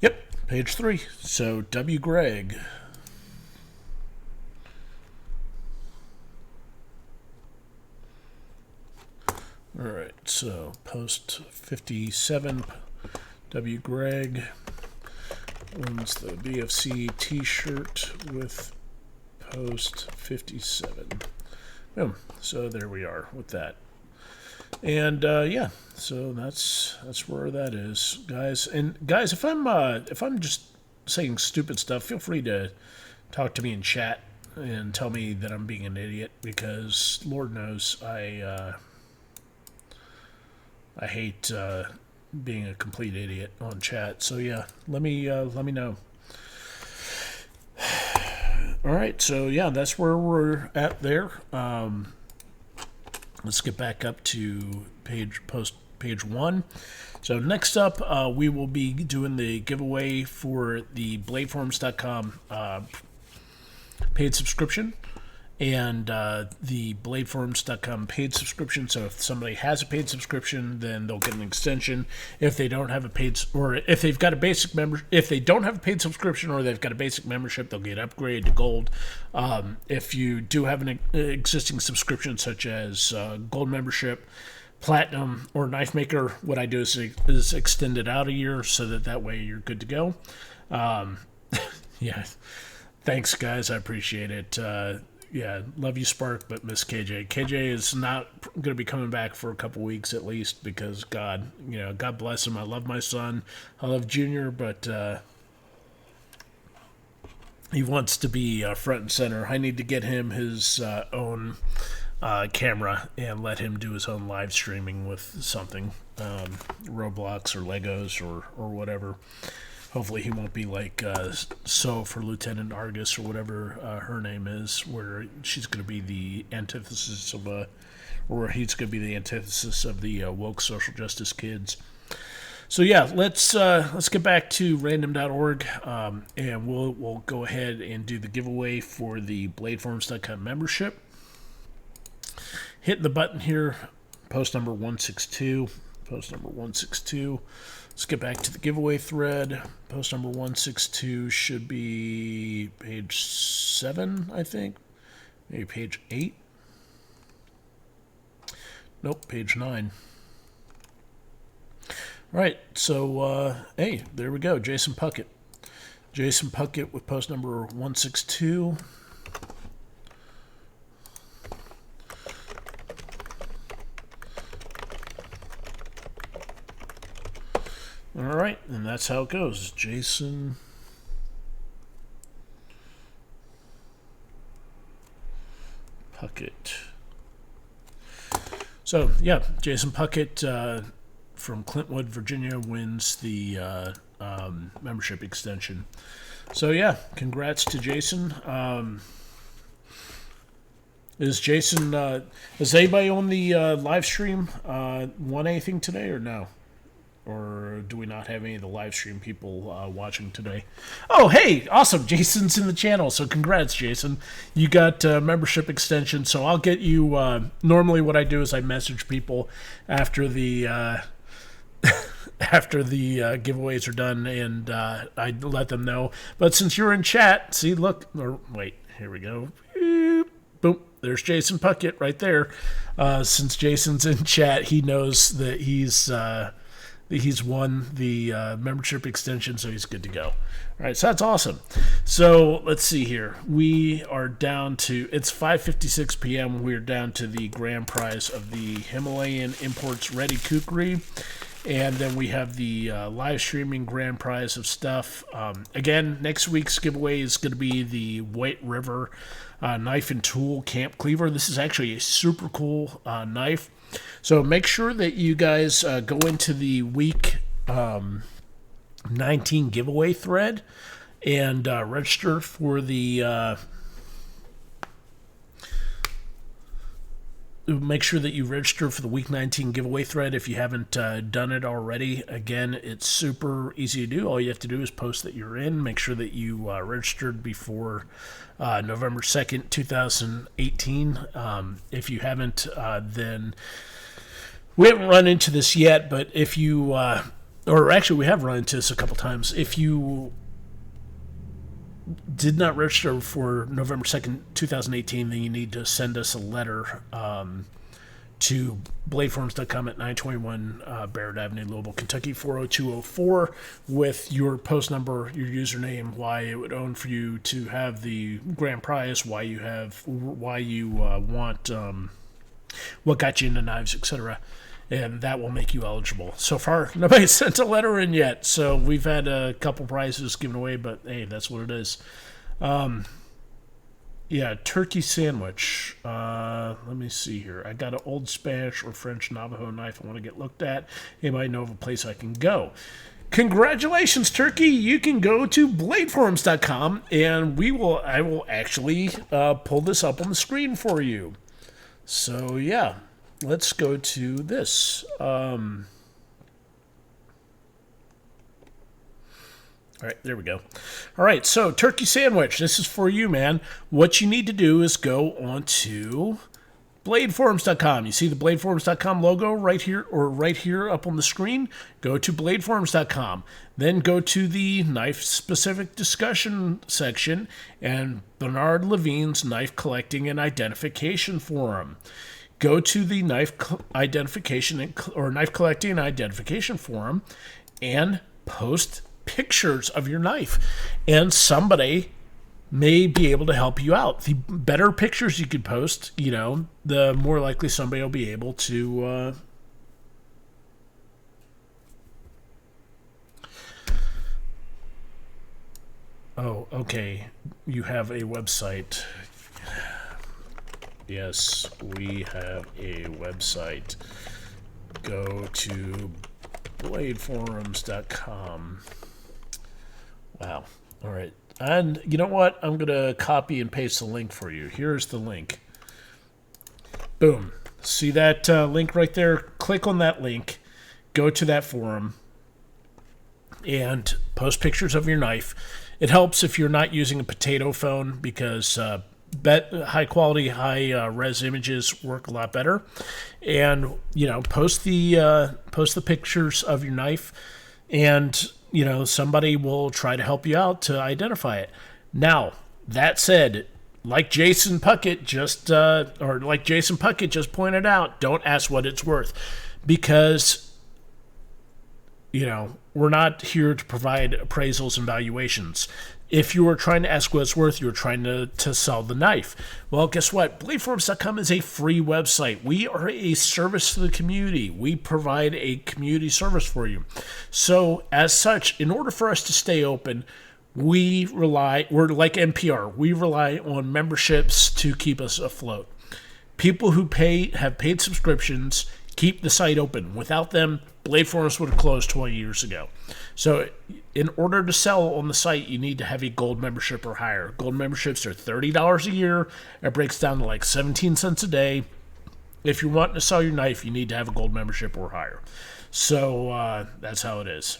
Yep, page 3. So wgregge. All right, so post 57, wgregge owns the BFC t-shirt with post 57. Boom. So there we are with that. And yeah, so that's where that is, guys. And guys, if I'm just saying stupid stuff, feel free to talk to me in chat and tell me that I'm being an idiot, because Lord knows I hate being a complete idiot on chat. So yeah, let me know. All right, so yeah, that's where we're at there. Let's get back up to page 1. So next up, we will be doing the giveaway for the bladeforms.com paid subscription, and the bladeforms.com paid subscription. So if somebody has a paid subscription, then they'll get an extension. If they don't have a paid, or if they've got a basic member, if they don't have a paid subscription, or they've got a basic membership, they'll get upgraded to gold. If you do have an existing subscription, such as gold membership, platinum, or knife maker, what I do is extend it out a year, so that way you're good to go. Yeah, thanks guys, I appreciate it. Yeah, love you, Spark, but miss KJ. KJ is not going to be coming back for a couple weeks at least, because God bless him. I love my son. I love Junior, but he wants to be front and center. I need to get him his own camera and let him do his own live streaming with something, Roblox or Legos or whatever. Hopefully he won't be like So for Lieutenant Argus or whatever her name is, where she's going to be the antithesis of or he's going to be the antithesis of the woke social justice kids. So yeah, let's get back to random.org, and we'll go ahead and do the giveaway for the bladeforms.com membership. Hit the button here, post number 162. Post number 162. Let's get back to the giveaway thread. Post number 162 should be page 7, I think. Maybe page 8. Nope, page 9. All right, so, hey, there we go, Jason Puckett. Jason Puckett with post number 162. All right, and that's how it goes. Jason Puckett. So, yeah, Jason Puckett from Clintwood, Virginia, wins the membership extension. So, yeah, congrats to Jason. Is anybody on the live stream won anything today or no? Or do we not have any of the live stream people watching today? Oh, hey, awesome. Jason's in the channel, so congrats, Jason. You got membership extension, so I'll get you... normally what I do is I message people after the... after the giveaways are done, and I let them know. But since you're in chat, see, look, or wait, here we go. Boom, there's Jason Puckett right there. Since Jason's in chat, he knows that he's won the membership extension, so he's good to go. All right, so that's awesome. So let's see here. We are down to, it's 5:56 p.m. We're down to the grand prize of the Himalayan Imports Reti Khukuri. And then we have the live streaming grand prize of stuff. Again, next week's giveaway is going to be the White River knife and tool camp cleaver. This is actually a super cool knife. So make sure that you guys go into the week 19 giveaway thread and register for the... make sure that you register for the week 19 giveaway thread if you haven't done it already. Again, it's super easy to do. All you have to do is post that you're in. Make sure that you registered before November 2nd, 2018. If you haven't, then we haven't run into this yet, but if you, or actually we have run into this a couple times. If you did not register for November 2nd, 2018, then you need to send us a letter to bladeforums.com at 921 Barrett Avenue, Louisville, Kentucky, 40204 with your post number, your username, why it would own for you to have the grand prize, why you want, what got you into knives, etc. And that will make you eligible. So far, nobody sent a letter in yet. So we've had a couple prizes given away, but hey, that's what it is. Yeah, turkey sandwich. Let me see here. I got an old Spanish or French Navajo knife I want to get looked at. Anybody know of a place I can go? Congratulations, Turkey. You can go to bladeforums.com, and I will actually pull this up on the screen for you. So, yeah. Let's go to this. All right, there we go. All right, so turkey sandwich. This is for you, man. What you need to do is go on to bladeforums.com. You see the bladeforums.com logo right here or right here up on the screen? Go to bladeforums.com. Then go to the knife-specific discussion section and Bernard Levine's Knife Collecting and Identification Forum. Go to the knife identification or knife collecting and identification forum and post pictures of your knife. And somebody may be able to help you out. The better pictures you could post, the more likely somebody will be able to... Oh, okay. You have a website. Yes, we have a website. Go to bladeforums.com. Wow. All right. And you know what? I'm going to copy and paste the link for you. Here's the link. Boom. See that link right there? Click on that link. Go to that forum. And post pictures of your knife. It helps if you're not using a potato phone because... high quality, high res images work a lot better, and post the pictures of your knife, and somebody will try to help you out to identify it. Now that said, like Jason Puckett just pointed out, don't ask what it's worth, because we're not here to provide appraisals and valuations. If you are trying to ask what it's worth, you're trying to sell the knife. Well, guess what? BladeForums.com is a free website. We are a service to the community. We provide a community service for you. So, as such, in order for us to stay open, we're like NPR. We rely on memberships to keep us afloat. People who have paid subscriptions keep the site open. Without them, Blade Forums would have closed 20 years ago. So in order to sell on the site, you need to have a gold membership or higher. Gold memberships are $30 a year. It breaks down to like 17 cents a day. If you're wanting to sell your knife, you need to have a gold membership or higher. So that's how it is.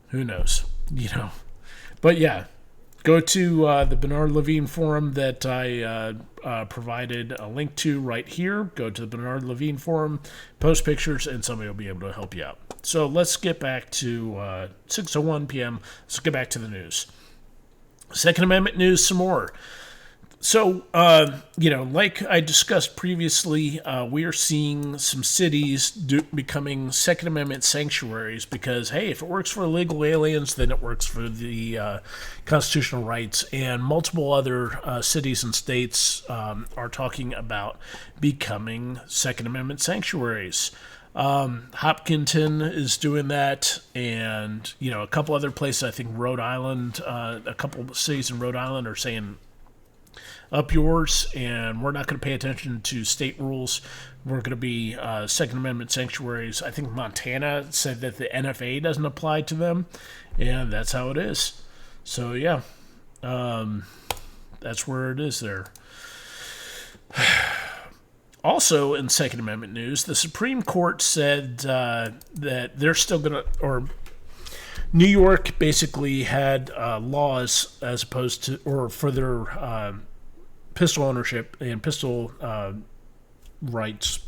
Who knows? But yeah, go to the Bernard Levine forum that I provided a link to right here. Go to the Bernard Levine forum, post pictures, and somebody will be able to help you out. So let's get back to 6:01 p.m. Let's get back to the news. Second Amendment news some more. So, like I discussed previously, we are seeing some cities becoming Second Amendment sanctuaries because, hey, if it works for illegal aliens, then it works for the constitutional rights. And multiple other cities and states are talking about becoming Second Amendment sanctuaries. Hopkinton is doing that, and, a couple other places, I think Rhode Island, a couple of cities in Rhode Island are saying, up yours, and we're not going to pay attention to state rules. We're going to be Second Amendment sanctuaries. I think Montana said that the NFA doesn't apply to them, and that's how it is. So, yeah, that's where it is there. Also, in Second Amendment news, the Supreme Court said that they're still going to, or New York basically had laws as opposed to, or for their pistol ownership and pistol rights,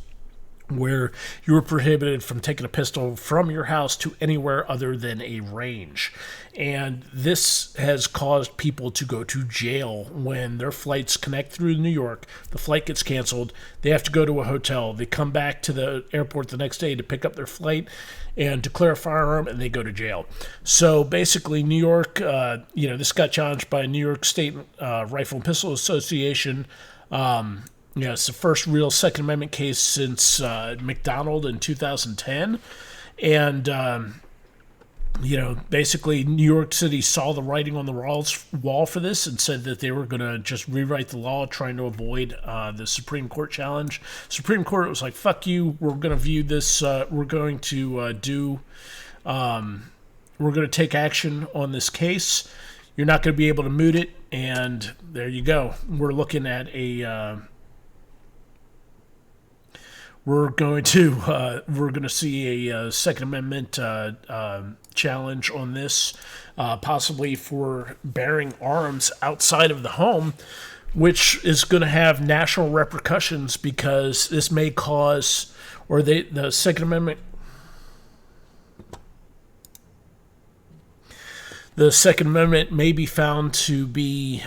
where you were prohibited from taking a pistol from your house to anywhere other than a range. And this has caused people to go to jail when their flights connect through New York. The flight gets canceled. They have to go to a hotel. They come back to the airport the next day to pick up their flight and declare a firearm, and they go to jail. So basically, New York, this got challenged by New York State Rifle and Pistol Association. It's the first real Second Amendment case since McDonald in 2010. And, basically New York City saw the writing on the wall for this and said that they were going to just rewrite the law, trying to avoid the Supreme Court challenge. Supreme Court was like, fuck you, we're going to view this, we're going to take action on this case. You're not going to be able to moot it, and there you go. We're looking at we're going to see a Second Amendment challenge on this, possibly for bearing arms outside of the home, which is going to have national repercussions because this may cause, or the Second Amendment. The Second Amendment may be found to be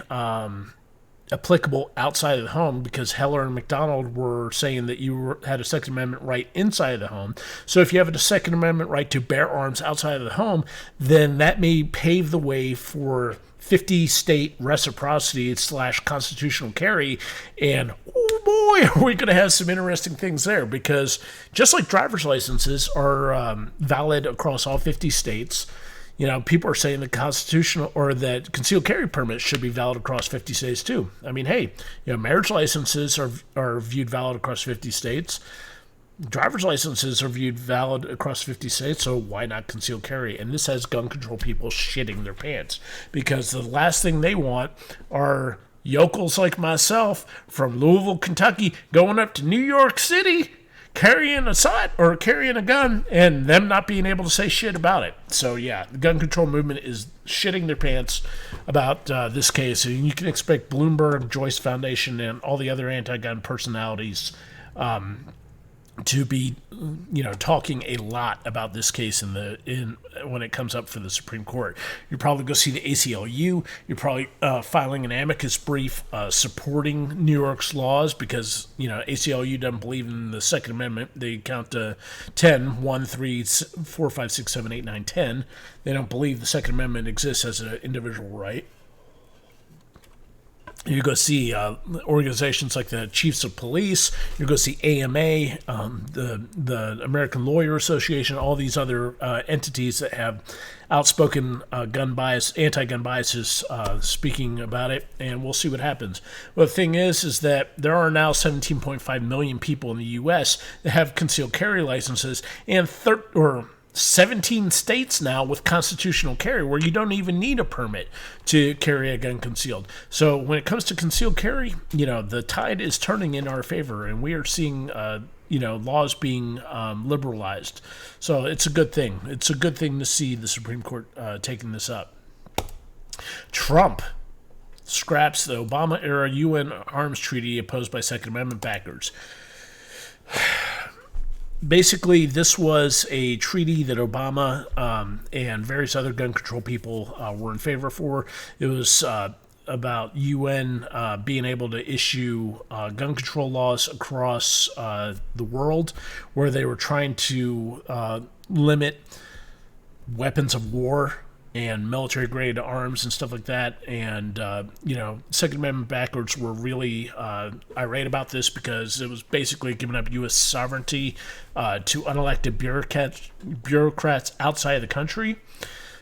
applicable outside of the home because Heller and McDonald were saying that you had a Second Amendment right inside of the home. So if you have a Second Amendment right to bear arms outside of the home, then that may pave the way for 50-state reciprocity / constitutional carry. And, oh boy, are we going to have some interesting things there, because just like driver's licenses are valid across all 50 states, people are saying that constitutional or that concealed carry permits should be valid across 50 states too. I mean, hey, marriage licenses are viewed valid across 50 states. Driver's licenses are viewed valid across 50 states, so why not concealed carry? And this has gun control people shitting their pants, because the last thing they want are yokels like myself from Louisville, Kentucky, going up to New York City carrying a gun, and them not being able to say shit about it. So yeah, the gun control movement is shitting their pants about this case, and you can expect Bloomberg, Joyce Foundation, and all the other anti-gun personalities to be, talking a lot about this case when it comes up for the Supreme Court. You're probably going to see the ACLU. You're probably filing an amicus brief supporting New York's laws because, ACLU doesn't believe in the Second Amendment. They count to 10, 1, 3, 4, 5, 6, 7, 8, 9, 10. They don't believe the Second Amendment exists as an individual right. You go see organizations like the Chiefs of Police. You go see AMA, the American Lawyer Association, all these other entities that have outspoken gun bias, anti-gun biases, speaking about it, and we'll see what happens. Well, the thing is that there are now 17.5 million people in the U.S. that have concealed carry licenses, and 17 states now with constitutional carry where you don't even need a permit to carry a gun concealed. So when it comes to concealed carry, the tide is turning in our favor, and we are seeing, laws being liberalized. So it's a good thing. It's a good thing to see the Supreme Court taking this up. Trump scraps the Obama-era UN arms treaty opposed by Second Amendment backers. Basically, this was a treaty that Obama and various other gun control people were in favor for. It was about UN being able to issue gun control laws across the world, where they were trying to limit weapons of war and military-grade arms and stuff like that. And, Second Amendment backers were really irate about this because it was basically giving up U.S. sovereignty to unelected bureaucrats outside of the country.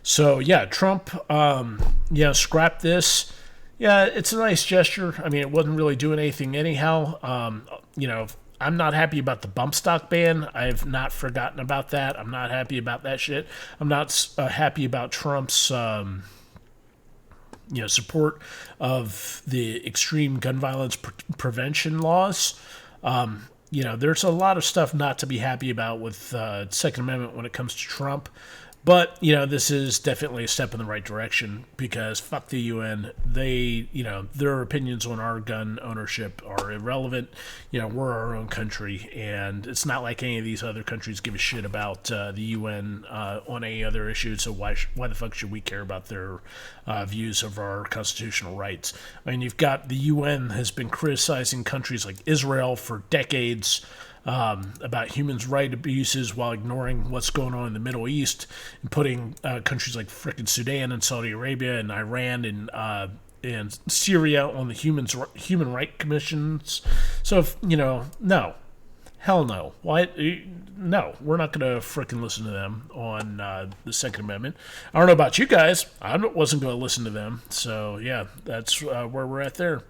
So, yeah, Trump, scrapped this. Yeah, it's a nice gesture. I mean, it wasn't really doing anything anyhow. I'm not happy about the bump stock ban. I've not forgotten about that. I'm not happy about that shit. I'm not happy about Trump's, support of the extreme gun violence prevention laws. There's a lot of stuff not to be happy about with Second Amendment when it comes to Trump. But, this is definitely a step in the right direction because fuck the UN. They, their opinions on our gun ownership are irrelevant. We're our own country, and it's not like any of these other countries give a shit about the UN on any other issue, so why the fuck should we care about their views of our constitutional rights? I mean, you've got the UN has been criticizing countries like Israel for decades, about human rights abuses while ignoring what's going on in the Middle East and putting countries like frickin' Sudan and Saudi Arabia and Iran and Syria on the human rights commissions. So, no. Hell no. Why? No, we're not going to frickin' listen to them on the Second Amendment. I don't know about you guys. I wasn't going to listen to them. So, yeah, that's where we're at there.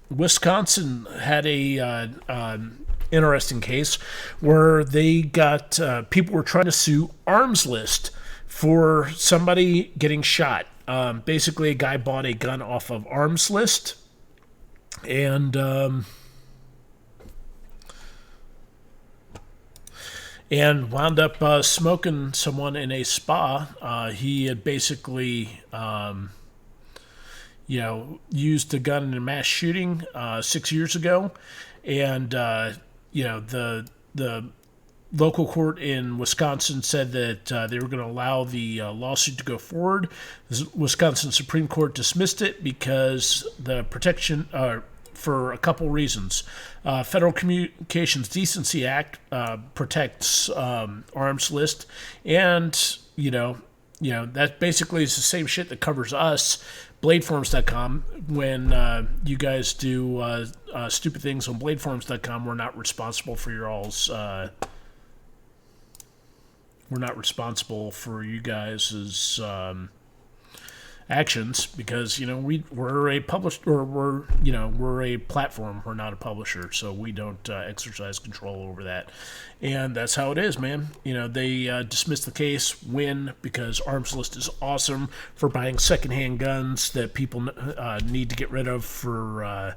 Wisconsin had a interesting case where they got people were trying to sue Arms List for somebody getting shot. Basically, a guy bought a gun off of Arms List and wound up smoking someone in a spa. He had basically used a gun in a mass shooting 6 years ago, and the local court in Wisconsin said that they were going to allow the lawsuit to go forward. The Wisconsin Supreme Court dismissed it because the protection for a couple reasons. Federal Communications Decency Act protects Arms List, and that basically is the same shit that covers us, bladeforums.com. When you guys do stupid things on bladeforums.com, we're not responsible for your all's we're not responsible for you guys' actions because we're a published, or we're a platform. We're not a publisher, so we don't exercise control over that, and that's how it is, man. They dismissed the case, win, because Arms List is awesome for buying secondhand guns that people need to get rid of for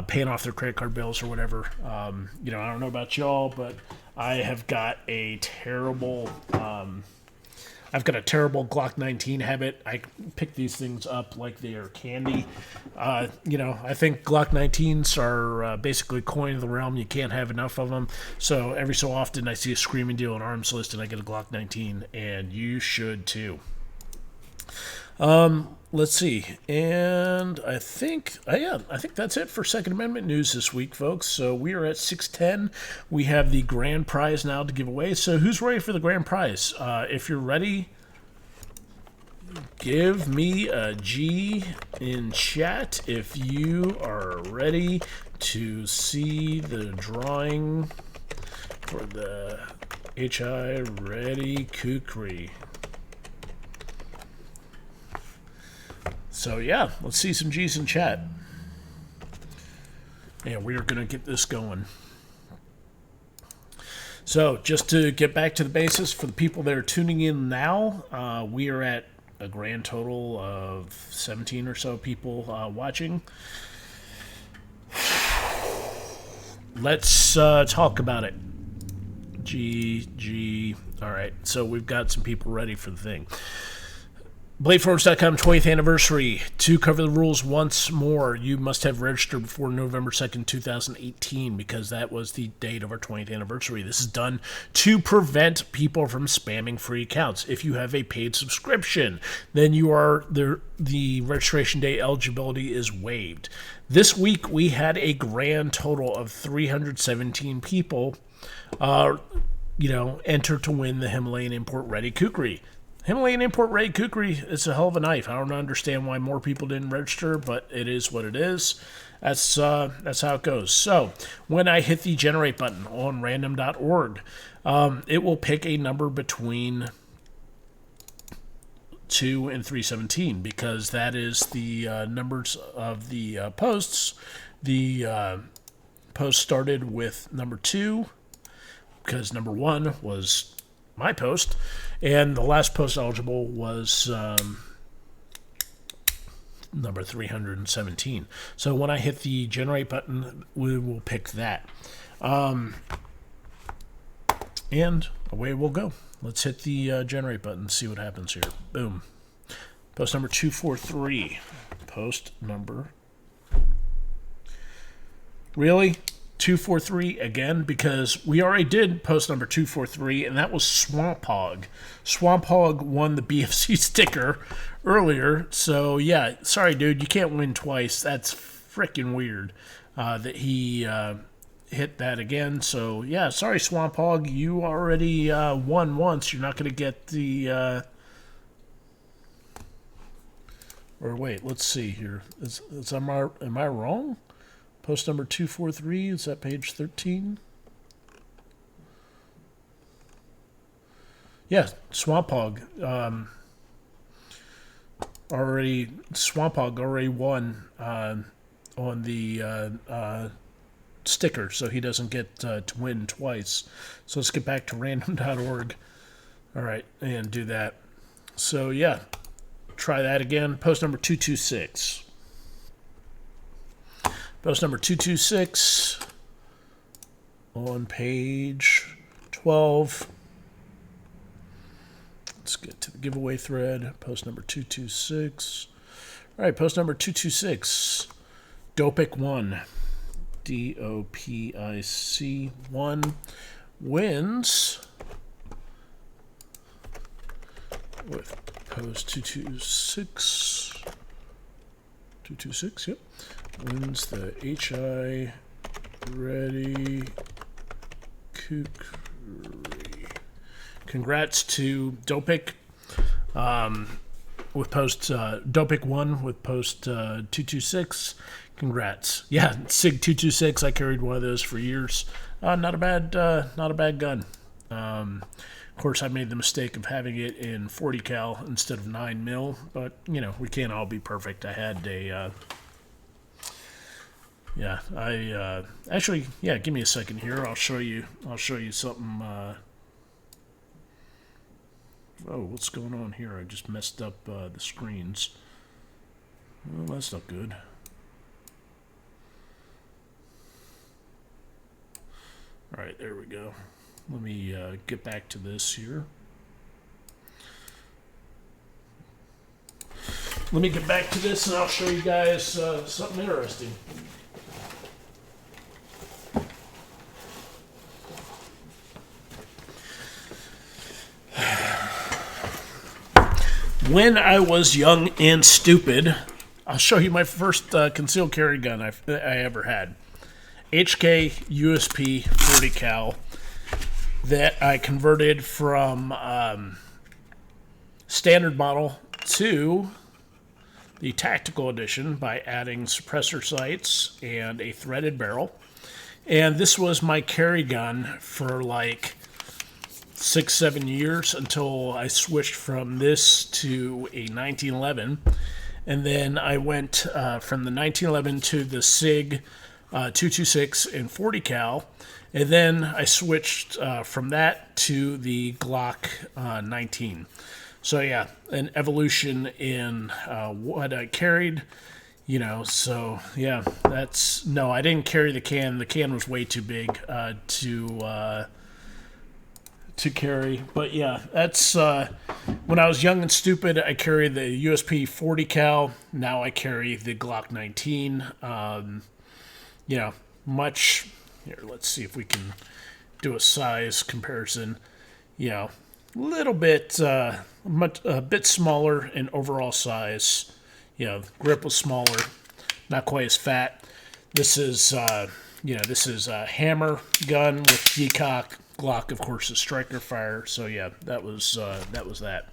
paying off their credit card bills or whatever. I don't know about y'all, but I have got a terrible Glock 19 habit. I pick these things up like they are candy. I think Glock 19s are basically coin of the realm. You can't have enough of them. So every so often I see a screaming deal on Arms List and I get a Glock 19, and you should too. Let's see. And I think that's it for Second Amendment news this week, folks. So we are at 6:10. We have the grand prize now to give away. So who's ready for the grand prize? If you're ready, Give me a G in chat if you are ready to see the drawing for the HI Reti Khukuri. So yeah, let's see some G's in chat. And we're going to get this going. So just to get back to the basis, for the people that are tuning in now, we are at a grand total of 17 or so people watching. Let's talk about it. G. All right, so we've got some people ready for the thing. BladeForums.com 20th anniversary. To cover the rules once more, you must have registered before November 2nd, 2018, because that was the date of our 20th anniversary. This is done to prevent people from spamming free accounts. If you have a paid subscription, then you are the registration day eligibility is waived. This week, we had a grand total of 317 people, enter to win the Himalayan Import Reti Khukuri. Himalayan Import Reti Khukuri, it's a hell of a knife. I don't understand why more people didn't register, but it is what it is. That's how it goes. So when I hit the generate button on random.org, it will pick a number between 2 and 317 because that is the numbers of the posts. The post started with number 2 because number 1 was my post, and the last post eligible was number 317. So when I hit the generate button, we will pick that. And away we'll go. Let's hit the generate button and see what happens here. Boom. Post number 243. Post number... Really? 243 again, because we already did post number 243, and that was Swamp Hog. Swamp Hog won the BFC sticker earlier, so yeah, sorry dude, you can't win twice. That's freaking weird that he hit that again. So yeah, sorry Swamp Hog, you already won once. You're not going to get the... Or wait, let's see here. Am I wrong? Post number 243, is that page 13? Yeah, Swamp Hog. Swamp Hog already won on the sticker, so he doesn't get to win twice. So let's get back to random.org. All right, and do that. So yeah, try that again. Post number 226. Post number 226 on page 12. Let's get to the giveaway thread. Post number 226. All right, post number 226. Dopic 1. DOPIC 1 wins with post 226. 226, yep. Wins the HI Reti Khukuri. Congrats to Dopic with post Dopic 1 with post 226. Congrats. Yeah, Sig 226. I carried one of those for years. Not a bad gun. Of course, I made the mistake of having it in 40 cal instead of 9 mil, but we can't all be perfect. I had a actually, give me a second here. I'll show you something. What's going on here? I just messed up the screens. Well, that's not good. All right, there we go. Let me get back to this here. Let me get back to this and I'll show you guys something interesting. When I was young and stupid, I'll show you my first concealed carry gun I ever had. HK USP 40 cal that I converted from standard model to the Tactical Edition by adding suppressor sights and a threaded barrel. And this was my carry gun for like 6-7 years until I switched from this to a 1911. And then I went from the 1911 to the SIG 226 and 40 cal. And then I switched from that to the Glock 19. So yeah, an evolution in what I carried, so yeah, no, I didn't carry the can. The can was way too big to carry. But yeah, that's, when I was young and stupid, I carried the USP 40 cal. Now I carry the Glock 19. Much, here, let's see if we can do a size comparison. Little bit, a bit smaller in overall size. Grip was smaller, not quite as fat. This is a hammer gun with decock. Glock, of course, is striker fire. So yeah, that was that.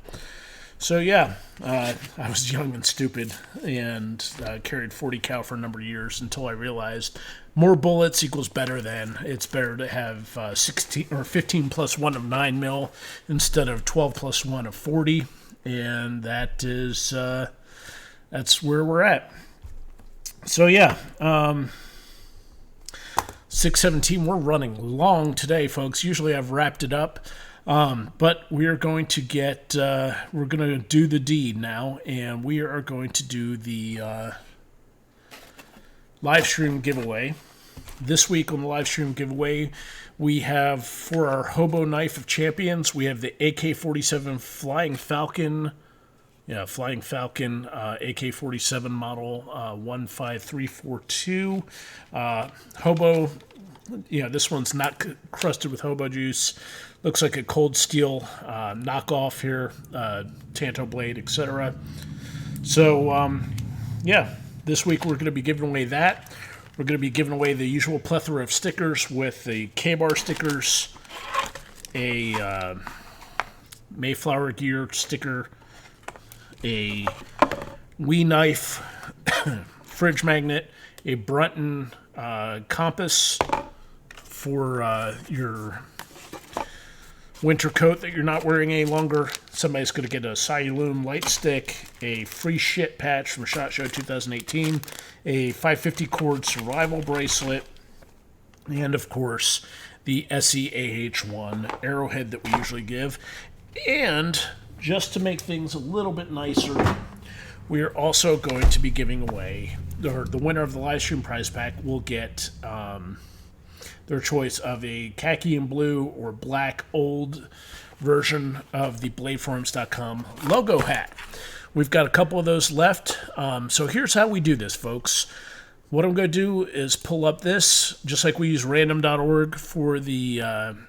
So yeah, I was young and stupid and carried 40 cal for a number of years until I realized more bullets equals better than. It's better to have 16 or 15 plus 1 of 9 mil instead of 12 plus 1 of 40, and that is that's where we're at. So yeah, 6:17. We're running long today, folks. Usually I've wrapped it up. But we are going to we're going to do the deed now, and we are going to do the live stream giveaway. This week on the live stream giveaway, we have, for our Hobo Knife of Champions, we have the AK-47 Flying Falcon AK-47 model 15342. Hobo, this one's not crusted with hobo juice. Looks like a cold steel knockoff here, Tanto blade, etc. So, this week we're going to be giving away that. We're going to be giving away the usual plethora of stickers with the K-Bar stickers, a Mayflower gear sticker, a Wee Knife fridge magnet, a Brunton compass for your winter coat that you're not wearing any longer. Somebody's going to get a Siloon light stick, a free shit patch from SHOT Show 2018, a 550 cord survival bracelet, and of course the SEAH1 arrowhead that we usually give. And just to make things a little bit nicer, we are also going to be giving away, or the winner of the live stream prize pack will get their choice of a khaki and blue or black old version of the bladeforums.com logo hat. We've got a couple of those left. So here's how we do this, folks. What I'm going to do is pull up this, just like we use random.org for the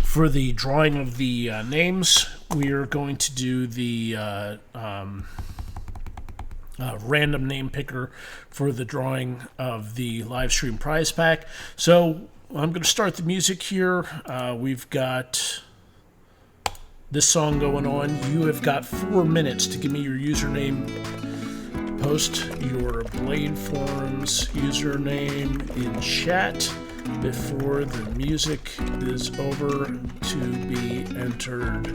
for the drawing of the names. We are going to do the random name picker for the drawing of the live stream prize pack. So I'm going to start the music here. We've got this song going on. You have got 4 minutes to give me your username. Post your Blade Forums username in chat before the music is over to be entered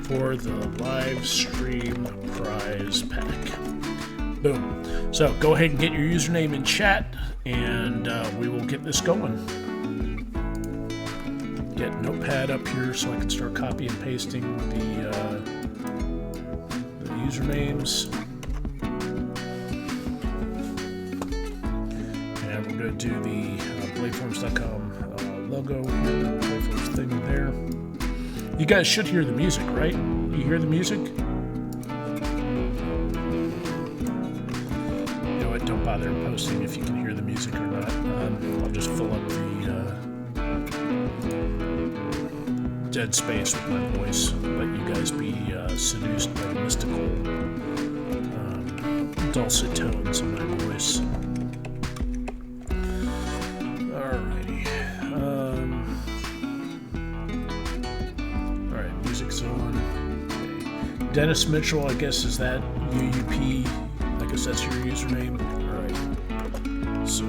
for the live stream prize pack. Boom. So go ahead and get your username in chat, and we will get this going. Get Notepad up here so I can start copying and pasting the usernames. And we're going to do the bladeforums.com logo here, Bladeforms thing there. You guys should hear the music, right? You hear the music? Don't bother posting if you can hear the music or not. I'll just fill up the dead space with my voice. Let you guys be seduced by the mystical dulcet tones of my voice. Alrighty. Dennis Mitchell, I guess, is that UUP? I guess that's your username. All right. So.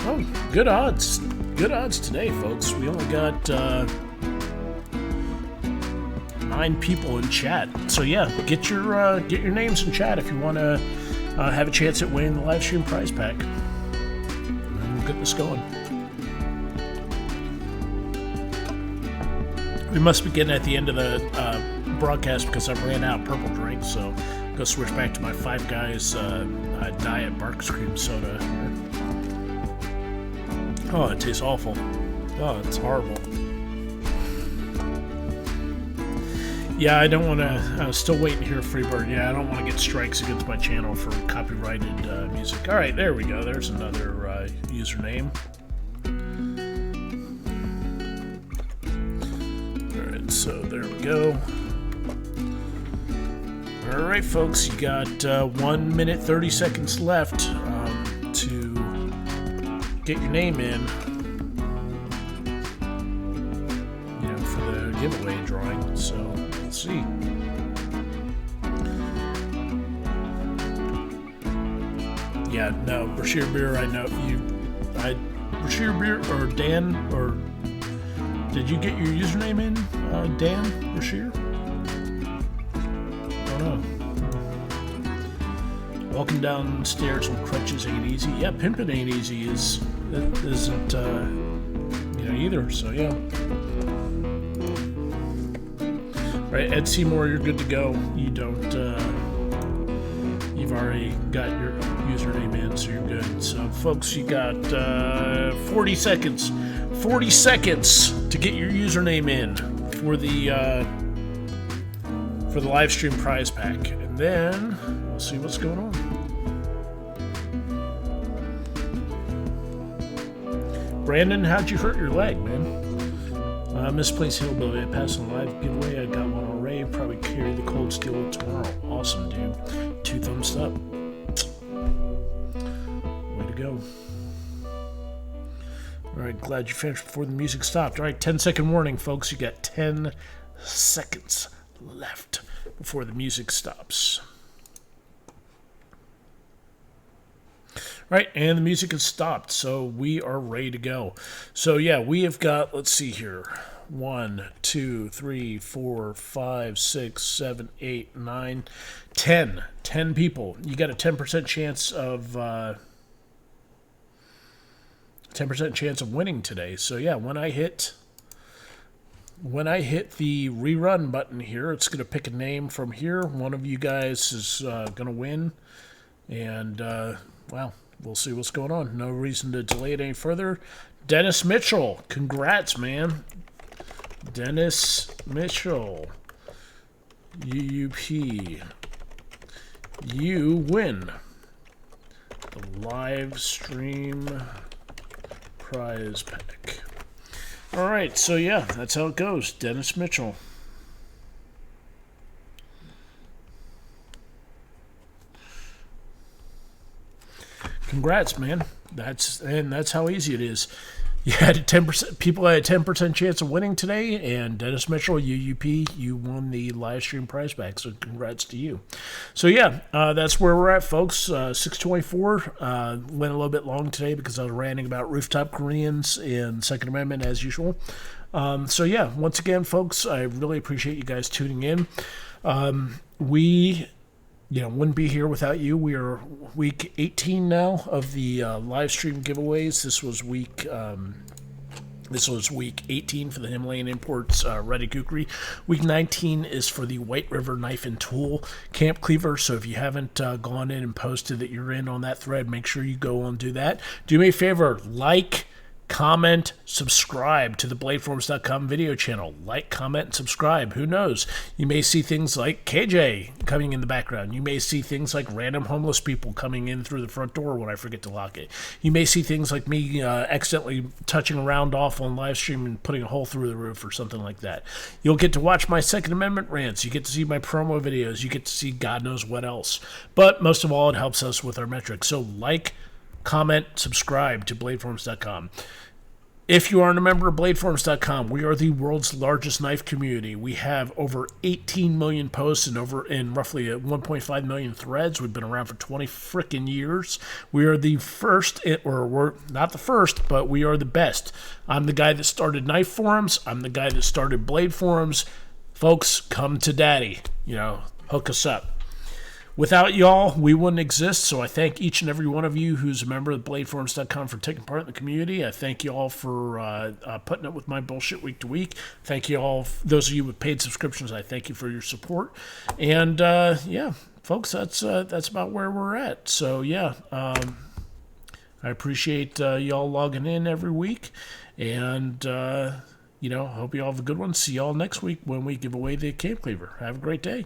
Oh, good odds. Good odds today, folks. We only got 9 people in chat. So yeah, get your names in chat if you want to have a chance at winning the live stream prize pack. And we'll get this going. We must be getting at the end of the broadcast because I ran out of purple drinks, so I'm gonna switch back to my Five Guys diet Barks cream soda. Oh, it tastes awful. Oh, it's horrible. Yeah, I don't want to. I was still waiting to hear Freebird. Yeah, I don't want to get strikes against my channel for copyrighted music. All right, there we go. There's another username. All right, so there we go. All right, folks, you got 1 minute 30 seconds left to get your name in, for the giveaway drawing. So let's see. Yeah, no, Brashear Beer, I know you. Brashear Beer or Dan, or did you get your username in, Dan Brashear? Oh no. Walking downstairs on crutches ain't easy. Yeah, pimping ain't easy isn't either. So yeah. Right, Ed Seymour, you're good to go. You don't. You've already got your username in, so you're good. So, folks, you got 40 seconds. 40 seconds to get your username in for the live stream prize pack, and then we'll see what's going on. Brandon, how'd you hurt your leg, man? Misplaced Hillbilly. I passed on a live giveaway. I got one on rave. Probably carry the cold steel tomorrow. Awesome, dude. 2 thumbs up. Way to go. Alright, glad you finished before the music stopped. Alright, 10-second warning, folks. You got 10 seconds left before the music stops. Right, and the music has stopped, so we are ready to go. So yeah, we have got, let's see here, 1, 2, 3, 4, 5, 6, 7, 8, 9, 10. 10 people. You got a 10% chance of 10% chance of winning today. So yeah, when I hit the rerun button here, it's going to pick a name from here. One of you guys is going to win, and wow. We'll see what's going on. No reason to delay it any further. Dennis Mitchell. Congrats, man. Dennis Mitchell. UUP. You win the live stream prize pack. All right, so yeah, that's how it goes. Dennis Mitchell. Congrats, man. That's how easy it is. You had a 10%. People had a 10% chance of winning today, and Dennis Mitchell, UUP, you won the live stream prize pack. So congrats to you. So yeah, that's where we're at, folks. 624 went a little bit long today because I was ranting about rooftop Koreans and Second Amendment as usual. So yeah, once again, folks, I really appreciate you guys tuning in. We wouldn't be here without you. We are week 18 now of the live stream giveaways. This was week 18 for the Himalayan Imports Reti Khukuri. Week 19 is for the White River Knife and Tool Camp Cleaver. So if you haven't gone in and posted that you're in on that thread, make sure you go and do that. Do me a favor, like, comment, subscribe to the bladeforums.com video channel. Like, comment, and subscribe. Who knows? You may see things like KJ coming in the background. You may see things like random homeless people coming in through the front door when I forget to lock it. You may see things like me accidentally touching a round off on live stream and putting a hole through the roof or something like that. You'll get to watch my Second Amendment rants. You get to see my promo videos. You get to see God knows what else. But most of all, it helps us with our metrics. So like, comment, subscribe to bladeforums.com. If you aren't a member of bladeforums.com, we are the world's largest knife community. We have over 18 million posts and roughly 1.5 million threads. We've been around for 20 frickin' years. We are the first, or we're not the first, but we are the best. I'm the guy that started knife forums. I'm the guy that started blade forums. Folks, come to daddy. Hook us up. Without y'all, we wouldn't exist, so I thank each and every one of you who's a member of bladeforums.com for taking part in the community. I thank you all for putting up with my bullshit week to week. Thank you all, those of you with paid subscriptions, I thank you for your support. And, folks, that's about where we're at. So, I appreciate y'all logging in every week, and, hope you all have a good one. See y'all next week when we give away the Cave Cleaver. Have a great day.